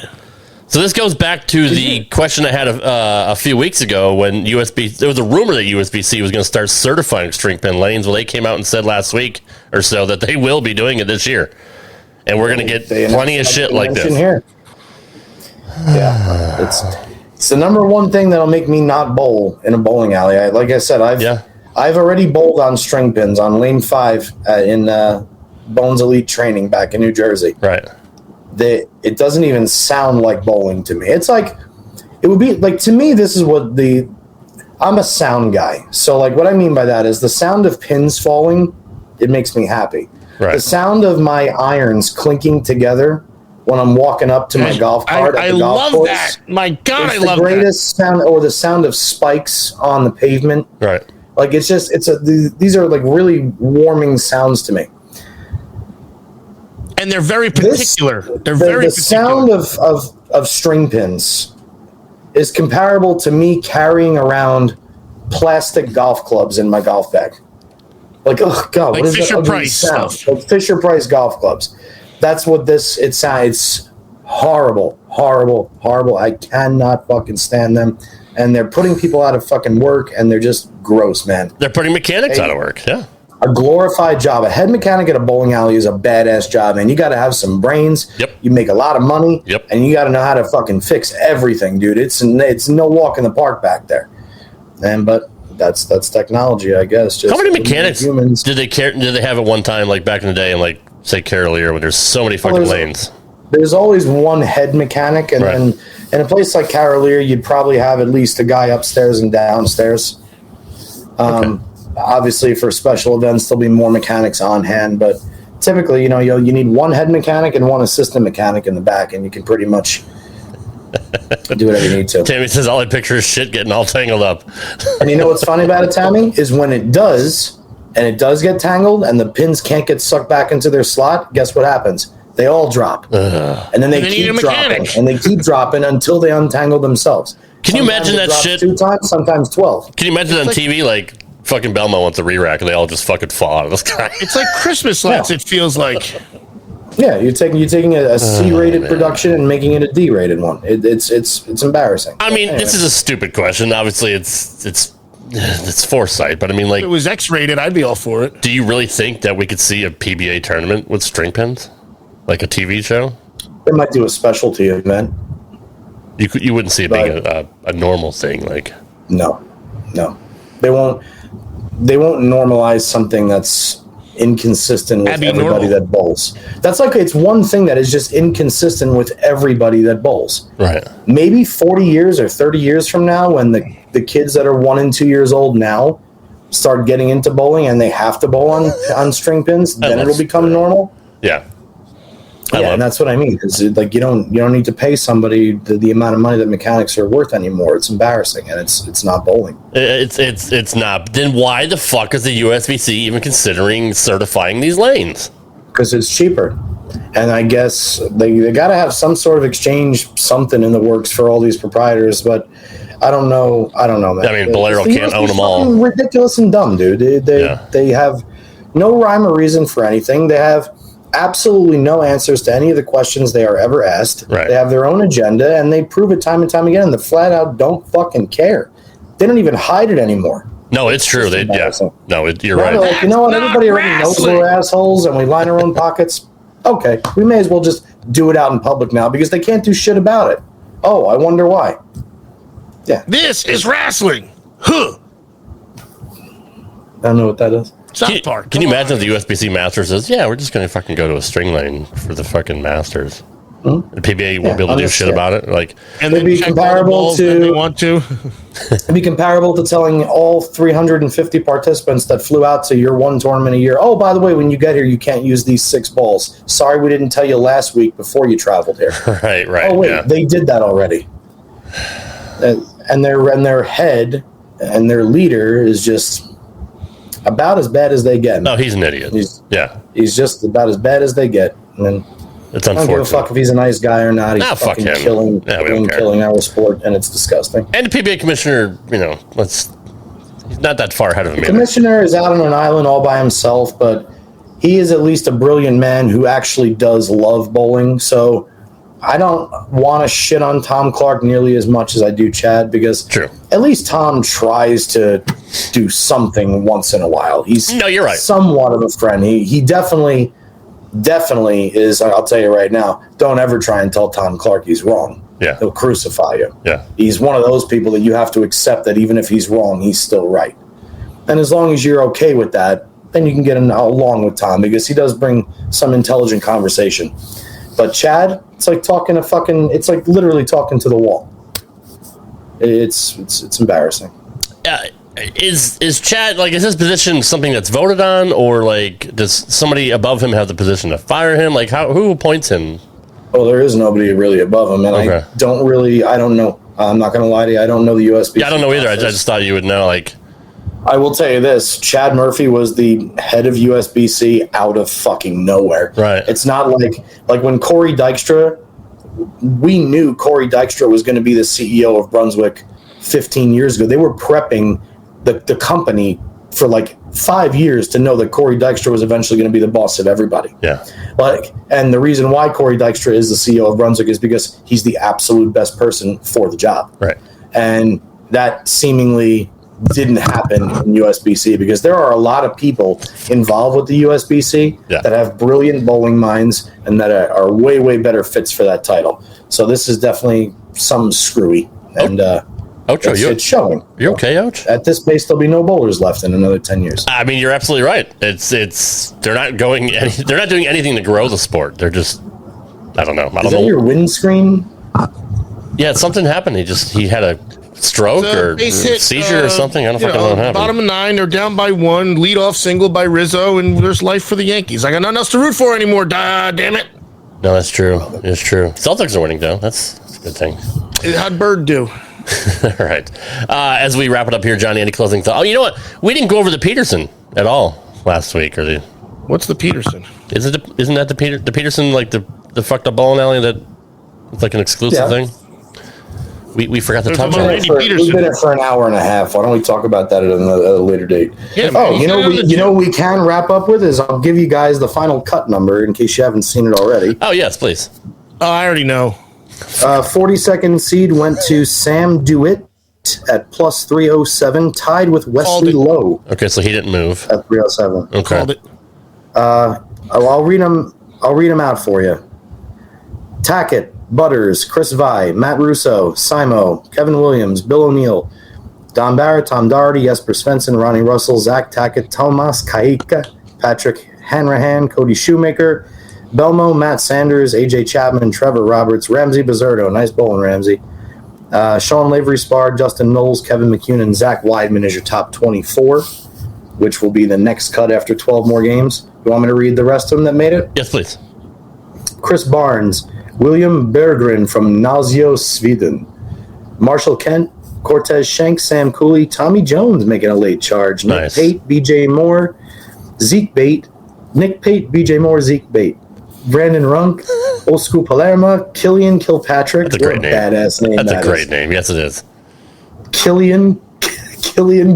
So this goes back to the question I had a few weeks ago when there was a rumor that USB-C was going to start certifying string pin lanes. Well, they came out and said last week or so that they will be doing it this year. And we're going to get plenty of shit like this. Here. Yeah, it's the number one thing that'll make me not bowl in a bowling alley. Like I said, I've already bowled on string pins on lane 5 in Bones Elite training back in New Jersey. Right. It doesn't even sound like bowling to me. It's like, it would be like, to me, this is what I'm a sound guy. So like what I mean by that is the sound of pins falling, it makes me happy. Right. The sound of my irons clinking together when I'm walking up to my golf cart at the golf course. I love that. My God, I love that. The greatest sound, or the sound of spikes on the pavement. Right. Like these are like really warming sounds to me. And they're very particular. The sound of string pins is comparable to me carrying around plastic golf clubs in my golf bag. Like, oh God, like what is Fisher that Price sound? stuff. Like Fisher Price golf clubs. That's what it sounds. It's horrible, horrible, horrible. I cannot fucking stand them. And they're putting people out of fucking work, and they're just gross, man. They're putting mechanics out of work, yeah. A glorified job. A head mechanic at a bowling alley is a badass job, and you got to have some brains. Yep. You make a lot of money. Yep. And you got to know how to fucking fix everything, dude. It's no walk in the park back there. But that's technology, I guess. Just how many mechanics did they have at one time, like back in the day, and like say Carolier, when there's so many fucking lanes? There's always one head mechanic, and then in a place like Carolier, you'd probably have at least a guy upstairs and downstairs. Obviously, for special events, there'll be more mechanics on hand, but typically, you need one head mechanic and one assistant mechanic in the back, and you can pretty much do whatever you need to. Tammy says all I picture is shit getting all tangled up. And you know what's funny about it, Tammy, is when it does, and it does get tangled, and the pins can't get sucked back into their slot, guess what happens? They all drop. And then they keep dropping, and they keep dropping until they untangle themselves. Can you imagine that shit? 2 times, sometimes 12. Can you imagine on TV, like, fucking Belmo wants a re-rack, and they all just fucking fall out of the sky? It's like Christmas lights, it feels like. Yeah, you're taking a C-rated production and making it a D-rated one. It's embarrassing. I mean, this is a stupid question. Obviously, it's foresight, but I mean, like, if it was X-rated, I'd be all for it. Do you really think that we could see a PBA tournament with string pins, like a TV show? They might do a specialty event. You wouldn't see it being a normal thing, like. No, they won't normalize something that's inconsistent with everybody that bowls. That's like, it's one thing that is just inconsistent with everybody that bowls. Right. Maybe 40 years or 30 years from now, when the kids that are 1 and 2 years old now start getting into bowling and they have to bowl on string pins, then it'll become normal. Yeah. And that's what I mean. It's like you don't need to pay somebody the amount of money that mechanics are worth anymore. It's embarrassing, and it's not bowling. It's not. Then why the fuck is the USBC even considering certifying these lanes? Because it's cheaper, and I guess they got to have some sort of exchange, something in the works for all these proprietors. But I don't know, man. I mean, Bolero can't own them all. Ridiculous and dumb, dude. They have no rhyme or reason for anything. They have absolutely no answers to any of the questions they are ever asked. Right. They have their own agenda, and they prove it time and time again. And they flat out don't fucking care. They don't even hide it anymore. No, it's true. You're right. Like, you know what? Everybody already knows we're assholes, and we line our own pockets. Okay, we may as well just do it out in public now because they can't do shit about it. Oh, I wonder why. Yeah. This is wrestling. Huh. I don't know what that is. South Park. Can you imagine if the USBC Masters says, yeah, we're just going to fucking go to a string lane for the fucking Masters? Mm-hmm. The PBA won't be able to do shit about it. Like, and they'd be comparable to. They want to. It'd be comparable to telling all 350 participants that flew out to your one tournament a year, oh, by the way, when you get here, you can't use these 6 balls. Sorry, we didn't tell you last week before you traveled here. Right. Oh, wait, they did that already. And their head and their leader is just about as bad as they get. No, he's an idiot. He's just about as bad as they get. And It's I don't unfortunate. give a fuck if he's a nice guy or not. He's fuck fucking him. killing our sport, and it's disgusting. And the PBA commissioner, he's not that far ahead of him. The commissioner is out on an island all by himself, but he is at least a brilliant man who actually does love bowling. So I don't want to shit on Tom Clark nearly as much as I do Chad, because at least Tom tries to do something once in a while. You're right. Somewhat of a friend. He definitely is. I'll tell you right now, don't ever try and tell Tom Clark he's wrong. Yeah. He'll crucify you. Yeah. He's one of those people that you have to accept that even if he's wrong, he's still right. And as long as you're okay with that, then you can get along with Tom, because he does bring some intelligent conversation. But Chad, it's like it's like literally talking to the wall. It's embarrassing. Is Chad, is his position something that's voted on, or does somebody above him have the position to fire him? Who appoints him? Well, there is nobody really above him, and Okay. I don't know. I'm not going to lie to you. I don't know the USBC. Yeah, I don't know either. I just thought you would know. I will tell you this: Chad Murphy was the head of USBC out of fucking nowhere. Right. It's not like when Corey Dykstra. We knew Corey Dykstra was going to be the CEO of Brunswick 15 years ago. They were prepping the company for 5 years to know that Corey Dykstra was eventually going to be the boss of everybody. Yeah. And the reason why Corey Dykstra is the CEO of Brunswick is because he's the absolute best person for the job. Right. And that seemingly didn't happen in USBC, because there are a lot of people involved with the USBC that have brilliant bowling minds and that are way, way better fits for that title. So this is definitely some screwy. And Ocho, it's showing. You okay, Ocho? At this pace, there'll be no bowlers left in another 10 years. I mean, you're absolutely right. They're not doing anything to grow the sport. They're just, I don't know. Is that your windscreen? Yeah, something happened. He had a stroke or seizure or something. I don't fucking know what happened. Bottom of 9, they're down by 1. Lead off single by Rizzo, and there's life for the Yankees. I got nothing else to root for anymore. Damn it. No, that's true. It's true. Celtics are winning, though. That's a good thing. How'd Bird do? All right. As we wrap it up here, Johnny, any closing thoughts? Oh, you know what? We didn't go over the Peterson at all last week. What's the Peterson? Isn't that the Peterson, the fucked up bowling alley that it's an exclusive thing? We forgot to touch on it. We've been here for an hour and a half. Why don't we talk about that at a later date? Yeah, we can wrap up with is I'll give you guys the final cut number in case you haven't seen it already. Oh, yes, please. Oh, I already know. 42nd seed went to Sam DeWitt at plus 307, tied with Wesley Lowe. Okay, so he didn't move at 307. Okay. Called it. I'll read them out for you. Tackett, Butters, Chris Vi, Matt Russo, Simo, Kevin Williams, Bill O'Neill, Don Barrett, Tom Doherty, Jesper Svensson, Ronnie Russell, Zach Tackett, Tomas Kaika, Patrick Hanrahan, Cody Shoemaker, Belmo, Matt Sanders, AJ Chapman, Trevor Roberts, Ramsey Bizerto, nice bowling Ramsey, Sean Lavery Spar, Justin Knowles, Kevin McCune, and Zach Weidman is your top 24, which will be the next cut after 12 more games. You want me to read the rest of them that made it? Yes, please. Chris Barnes, William Berggren from Nazio, Sweden, Marshall Kent, Cortez Schenk, Sam Cooley, Tommy Jones making a late charge, Nice. Nick Pate, BJ Moore, Zeke Bate, Nick Pate, BJ Moore, Zeke Bate, Brandon Runk, Old School Palermo, Killian Kilpatrick. That's a great What name. Badass name. That's that a great is. name. Yes, it is. Killian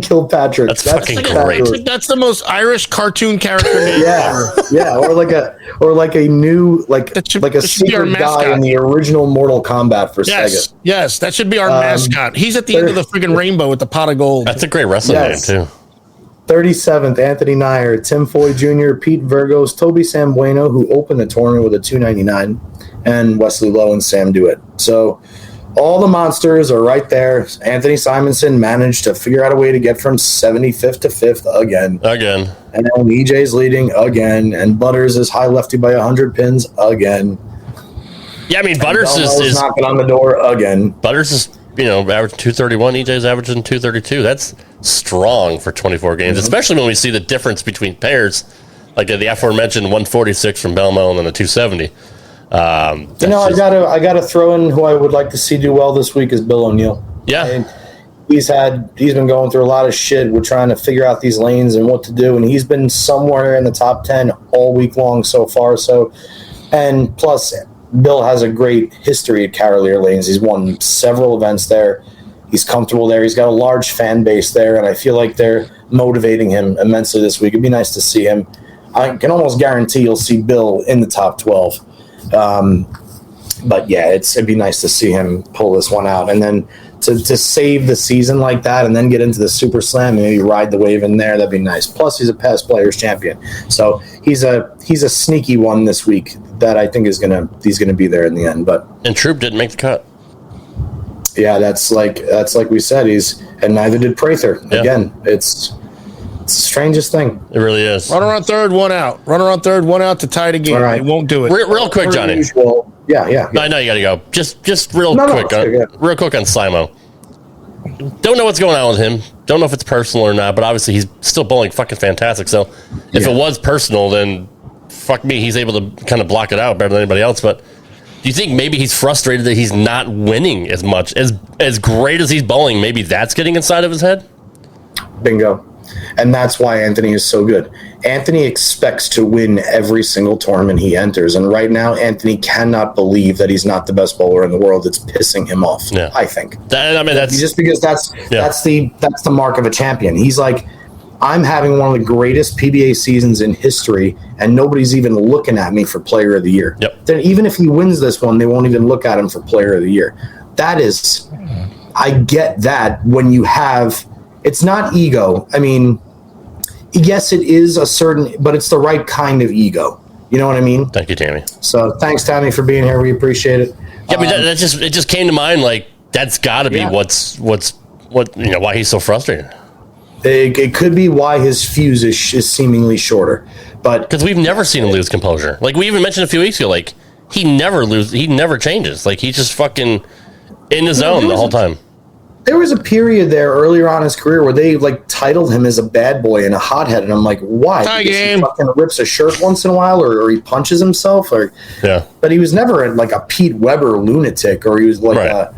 Kilpatrick. That's fucking great. That's the most Irish cartoon character name ever. Yeah, or like a new like a secret guy in the original Mortal Kombat for Sega. Yes, that should be our mascot. He's at the end of the friggin' rainbow with the pot of gold. That's a great wrestling name too. 37th, Anthony Nyer, Tim Foy Jr., Pete Virgos, Toby Sambueno, who opened the tournament with a 299, and Wesley Lowe and Sam DeWitt. So all the monsters are right there. Anthony Simonson managed to figure out a way to get from 75th to 5th again. And then EJ's leading again, and Butters is high lefty by 100 pins again. Yeah, I mean, Butters is knocking on the door again. Butters is, averaging 231. EJ's averaging 232. That's strong for 24 games, especially when we see the difference between pairs, like the aforementioned 146 from Belmo and then the 270. I gotta throw in who I would like to see do well this week is Bill O'Neill. Yeah, and he's been going through a lot of shit. We're trying to figure out these lanes and what to do, and he's been somewhere in the top 10 all week long so far. So And plus, Bill has a great history at Cavalier Lanes. He's won several events there. He's comfortable there. He's got a large fan base there, and I feel like they're motivating him immensely this week. It'd be nice to see him. I can almost guarantee you'll see Bill in the top 12. But yeah, it'd be nice to see him pull this one out. And then to save the season like that and then get into the Super Slam and maybe ride the wave in there, that'd be nice. Plus, he's a past players champion. So he's a sneaky one this week that I think he's gonna be there in the end. And Troop didn't make the cut. Yeah, that's like we said, and neither did Prather. Yeah. Again, it's the strangest thing. It really is. Runner on third, one out. Runner on third, one out to tie the game. All right. They won't do it. Real quick, Johnny. Yeah. I know you got to go. Just real quick. Real quick on Simo. Don't know what's going on with him. Don't know if it's personal or not, but obviously he's still bowling fucking fantastic. So if it was personal, then fuck me. He's able to kind of block it out better than anybody else. But do you think maybe he's frustrated that he's not winning as much? As great as he's bowling, maybe that's getting inside of his head? Bingo. And that's why Anthony is so good. Anthony expects to win every single tournament he enters. And right now, Anthony cannot believe that he's not the best bowler in the world. It's pissing him off, I think. That's just because that's the mark of a champion. He's like, I'm having one of the greatest PBA seasons in history, and nobody's even looking at me for Player of the Year. Yep. Then even if he wins this one, they won't even look at him for Player of the Year. That is, I get that when you have, it's not ego. I mean, yes, it is but it's the right kind of ego. You know what I mean? Thank you, Tammy. So thanks, Tammy, for being here. We appreciate it. Yeah, but it just came to mind. Like that's got to be why he's so frustrated. It could be why his fuse is seemingly shorter, but because we've never seen him lose composure. Like we even mentioned a few weeks ago, like he never changes. Like he's just fucking in his zone the whole time. There was a period there earlier on in his career where they like titled him as a bad boy and a hothead, and I'm like, why? Because he fucking rips a shirt once in a while, or he punches himself, But he was never like a Pete Weber lunatic, or he was like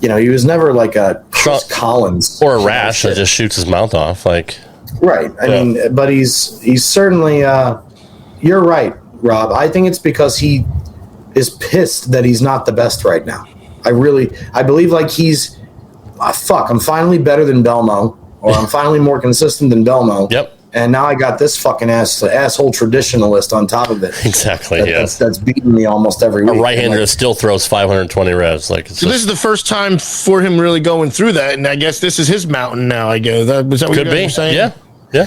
he was never like a Chris Collins or a rash that just shoots his mouth off, like. Right. I mean, but he's certainly. You're right, Rob. I think it's because he is pissed that he's not the best right now. I believe like he's. I'm finally better than Belmo, or I'm finally more consistent than Belmo. Yep. And now I got this fucking asshole traditionalist on top of it. Exactly. That's beating me almost every week. A right-hander that still throws 520 revs. This is the first time for him really going through that, and I guess this is his mountain now. I guess is that what you guys were saying? Yeah.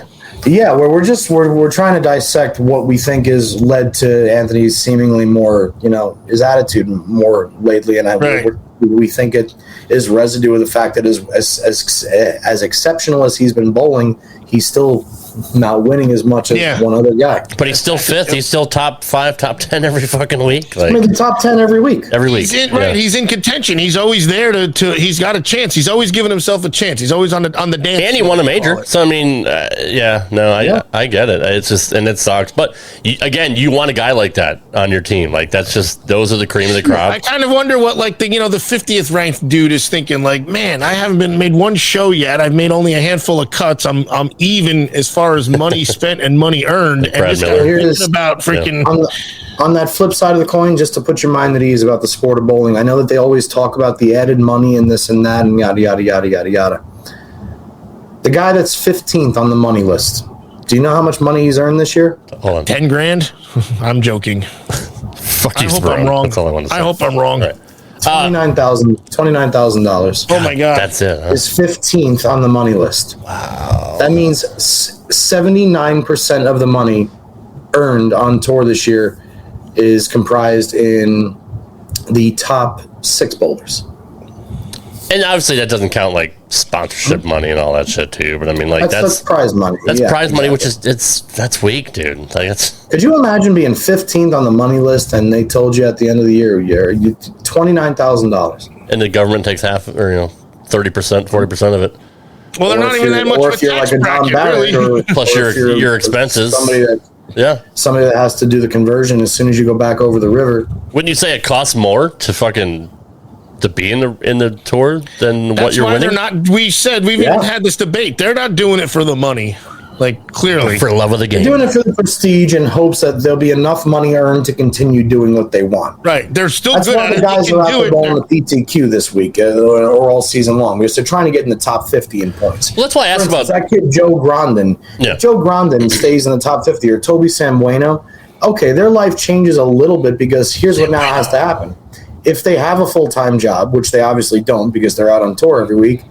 Where we're trying to dissect what we think has led to Anthony's seemingly more, his attitude more lately, and we think it is residue of the fact that as exceptional as he's been bowling, he's still not winning as much as one other guy. But he's still fifth. He's still top 5, top 10 every fucking week. Like, the top 10 every week. He's in contention. He's always there to. He's got a chance. He's always giving himself a chance. He's always on the dance. And he won a major. So I mean, I get it. It's just, and it sucks. But you want a guy like that on your team. Like that's just, those are the cream of the crop. I kind of wonder what the 50th ranked dude is thinking. Like, man, I haven't made one show yet. I've made only a handful of cuts. I'm even as far as money spent and money earned. Like and this guy thinking about freaking. On that flip side of the coin, just to put your mind at ease about the sport of bowling, I know that they always talk about the added money and this and that and yada, yada, yada, yada, yada. The guy that's 15th on the money list, do you know how much money he's earned this year? Hold on. 10 grand? I'm joking. Fuck you, I hope I'm wrong. That's all I want to say. I hope I'm wrong. Right. $29,000. Oh my God. That's it. Huh? Is 15th on the money list. Wow. That means 79% of the money earned on tour this year is comprised in the top 6 bowlers. And obviously that doesn't count like sponsorship money and all that shit too. But I mean, like that's prize money. That's prize money, which is that's weak, dude. Like it's. Could you imagine being 15th on the money list and they told you at the end of the year you're $29,000, and the government takes half, or 30%, 40% of it. Well, they're not even that much of a tax bracket, really. Plus your expenses. Somebody that has to do the conversion as soon as you go back over the river. Wouldn't you say it costs more to fucking to be in the tour than what you're winning? They're not. We've even had this debate. They're not doing it for the money. Like, clearly. For love of the game. They're doing it for the prestige in hopes that there'll be enough money earned to continue doing what they want. Right. They're still That's good why at the it. guys They are can out do the it. ball in the PTQ this week or all season long because they're trying to get in the top 50 in points. Well, that's why I asked about that kid Joe Grondin. Yeah. If Joe Grondin stays in the top 50 or Toby Sambueno, okay, their life changes a little bit because here's what now has to happen. If they have a full-time job, which they obviously don't because they're out on tour every week,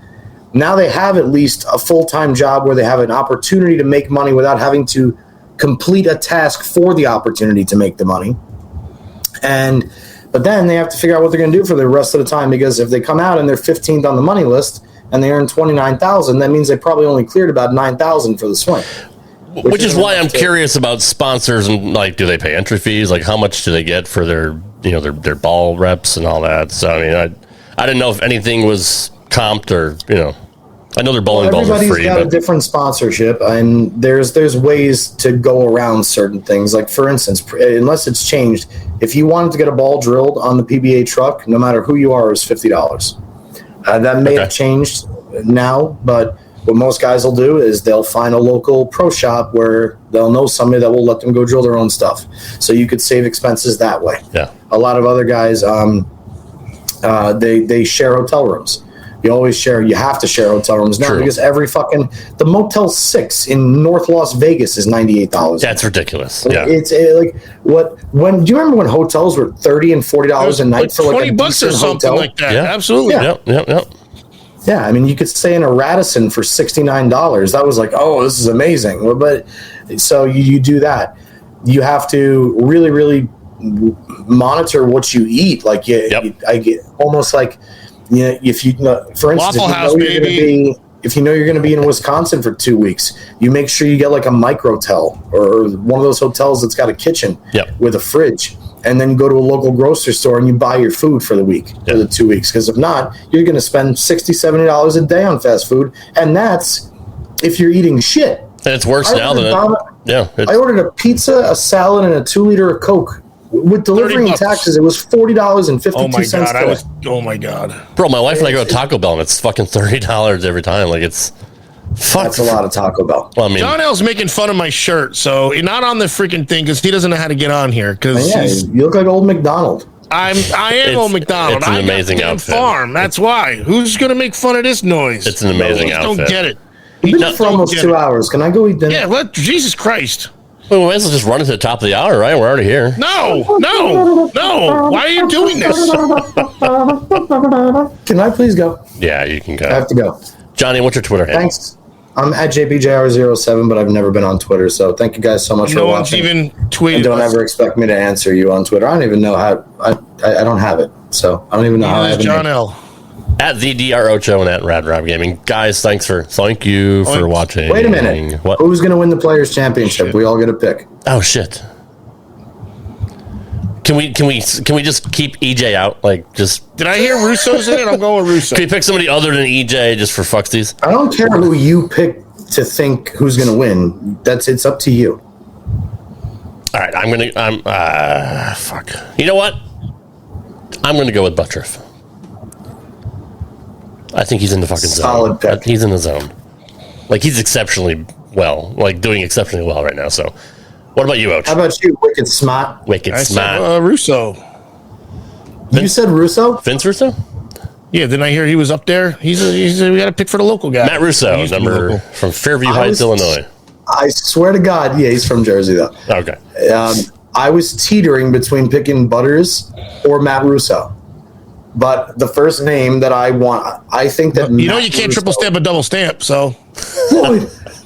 now they have at least a full-time job where they have an opportunity to make money without having to complete a task for the opportunity to make the money. But then they have to figure out what they're going to do for the rest of the time because if they come out and they're 15th on the money list and they earn $29,000, that means they probably only cleared about $9,000 for the swing. Which is why I'm curious about sponsors and like, do they pay entry fees? Like, how much do they get for their ball reps and all that? So I mean, I didn't know if anything was comped or I know their bowling balls are free. Everybody's got a different sponsorship, and there's ways to go around certain things. Like, for instance, unless it's changed, if you wanted to get a ball drilled on the PBA truck, no matter who you are, is $50. That may have changed now, but what most guys will do is they'll find a local pro shop where they'll know somebody that will let them go drill their own stuff. So you could save expenses that way. Yeah. A lot of other guys, they share hotel rooms. You have to share hotel rooms now because the Motel 6 in North Las Vegas is $98. That's ridiculous. Yeah. It's do you remember when hotels were $30 and $40 a night for like $20 or something hotel? like that? Yeah. Absolutely. Yeah. Yeah, I mean, you could stay in a Radisson for $69. That was like, oh, this is amazing. But so you do that. You have to really, really monitor what you eat. Like, I get almost like, if you, for instance, if you know you're going to be in Wisconsin for 2 weeks, you make sure you get like a microtel or one of those hotels that's got a kitchen with a fridge. And then you go to a local grocery store and you buy your food for the week, for the 2 weeks. Because if not, you're going to spend $60, $70 a day on fast food. And that's if you're eating shit. And it's worse now than I ordered a pizza, a salad, and a 2 liter of Coke. With delivery and taxes, it was $40.52. Oh my god, bro! My wife and I go to Taco Bell, and it's fucking $30 every time. Like, it's that's a lot of Taco Bell. Well, I mean, John L's making fun of my shirt, so you're not on the freaking thing because he doesn't know how to get on here. Because you look like old McDonald. I am old McDonald. It's an amazing outfit. Farm. That's why. Who's gonna make fun of this noise? It's an amazing outfit. Don't get it. We've been here for almost 2 hours. Can I go eat dinner? Yeah. Jesus Christ. Well, we might as well just run it to the top of the hour, right? We're already here. No. Why are you doing this? Can I please go? Yeah, you can go. I have to go. Johnny, what's your Twitter handle? Thanks. I'm at JPJR07, but I've never been on Twitter, so thank you guys so much for watching. No one's even tweeted. And don't ever expect me to answer you on Twitter. I don't even know how. I don't have it, so I don't even know how I have it. John L. At the Dr Ocho and at Rad Rob Gaming. Guys, thank you for watching. Wait a minute. What? Who's going to win the Players' Championship? We all get a pick. Oh shit. Can we just keep EJ out? Like, just. Did I hear Russo's in it? I'm going with Russo. Can we pick somebody other than EJ just for fucksies? I don't care who you pick to think who's going to win. It's up to you. All right, fuck. You know what? I'm gonna go with Buttriff. I think he's in the fucking Solid zone. pick. He's in the zone. Like, he's exceptionally well. Like, doing exceptionally well right now. So, what about you, Ocho? How about you, Wicked Smart? Wicked Smart. Said, Russo. You said Russo? Vince Russo? Yeah, didn't I hear he was up there? We got to pick for the local guy. Matt Russo, number from Fairview Heights, Illinois. I swear to God, yeah, he's from Jersey, though. Okay. I was teetering between picking Butters or Matt Russo. But the first name that I want, I think that you can't triple stamp a double stamp, so.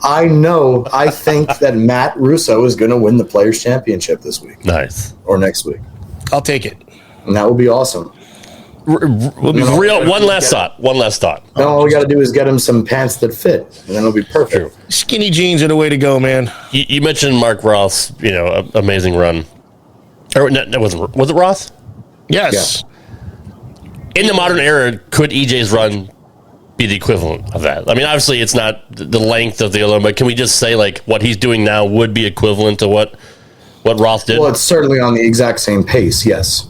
I think that Matt Russo is going to win the Players' Championship this week. Nice. Or next week. I'll take it. And that would be awesome. One last thought. Then all we got to do is get him some pants that fit, and then it'll be perfect. True. Skinny jeans are the way to go, man. You mentioned Mark Roth's, amazing run. Or was it Roth? Yes. Yeah. In the modern era, could EJ's run be the equivalent of that? I mean, obviously, it's not the length of the other, but can we just say, like, what he's doing now would be equivalent to what Roth did? Well, it's certainly on the exact same pace, yes.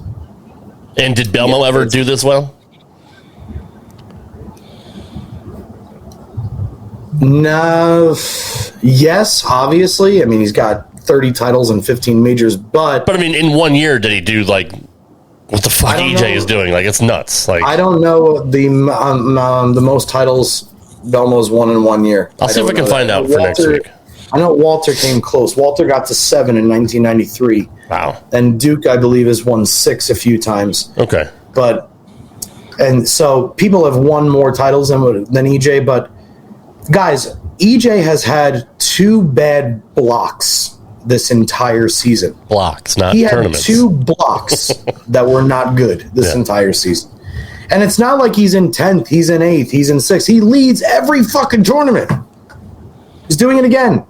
And did Belmo ever do this well? No. Yes, obviously. I mean, he's got 30 titles and 15 majors, but I mean, in 1 year, did he do like what the fuck EJ is doing? Like, it's nuts. Like, I don't know the most titles Belmo's won in 1 year. I'll see if I can find out for next week. I know Walter came close. Walter got to 7 in 1993. Wow. And Duke, I believe, has won 6 a few times. Okay. And so people have won more titles than EJ, but guys, EJ has had 2 bad blocks this entire season. Blocks, not tournaments. He had 2 blocks that were not good this entire season. And it's not like he's in 10th, he's in 8th, he's in 6th. He leads every fucking tournament. He's doing it again.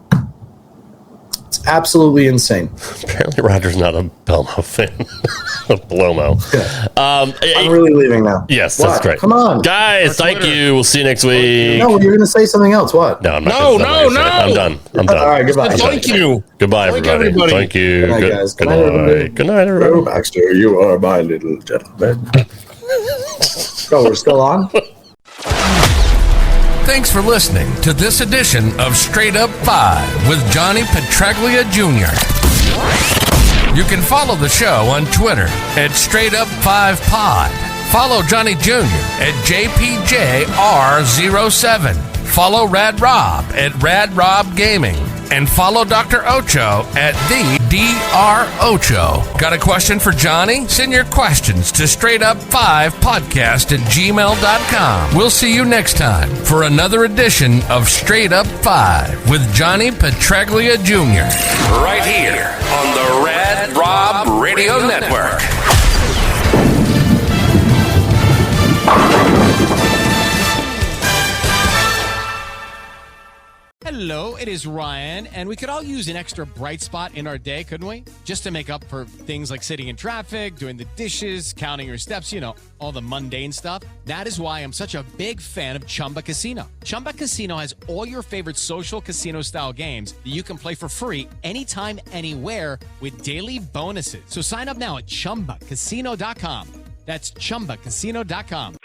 It's absolutely insane. Apparently Roger's not a Belmo fan. Blomo. I'm really leaving now. Yes, that's great. Come on. Guys, thank you. We'll see you next week. No, you're going to say something else. What? No, I'm not. I'm done. I'm done. All right, goodbye. Thank you. Goodbye, everybody. Thank you. Good night, guys. Good night. Good night, everybody. Oh, Baxter, you are my little gentleman. Oh, we're still on? Thanks for listening to this edition of Straight Up 5 with Johnny Petraglia Jr. You can follow the show on Twitter at Straight Up 5 Pod. Follow Johnny Jr. at JPJR07. Follow Rad Rob at Rad Rob Gaming. And follow Dr. Ocho at the Dr. Ocho. Got a question for Johnny? Send your questions to straightup5podcast@gmail.com. We'll see you next time for another edition of Straight Up 5 with Johnny Petraglia Jr. Right here on the Rad Rob Radio Network. Hello, it is Ryan, and we could all use an extra bright spot in our day, couldn't we? Just to make up for things like sitting in traffic, doing the dishes, counting your steps, you know, all the mundane stuff. That is why I'm such a big fan of Chumba Casino. Chumba Casino has all your favorite social casino-style games that you can play for free anytime, anywhere with daily bonuses. So sign up now at ChumbaCasino.com. That's ChumbaCasino.com.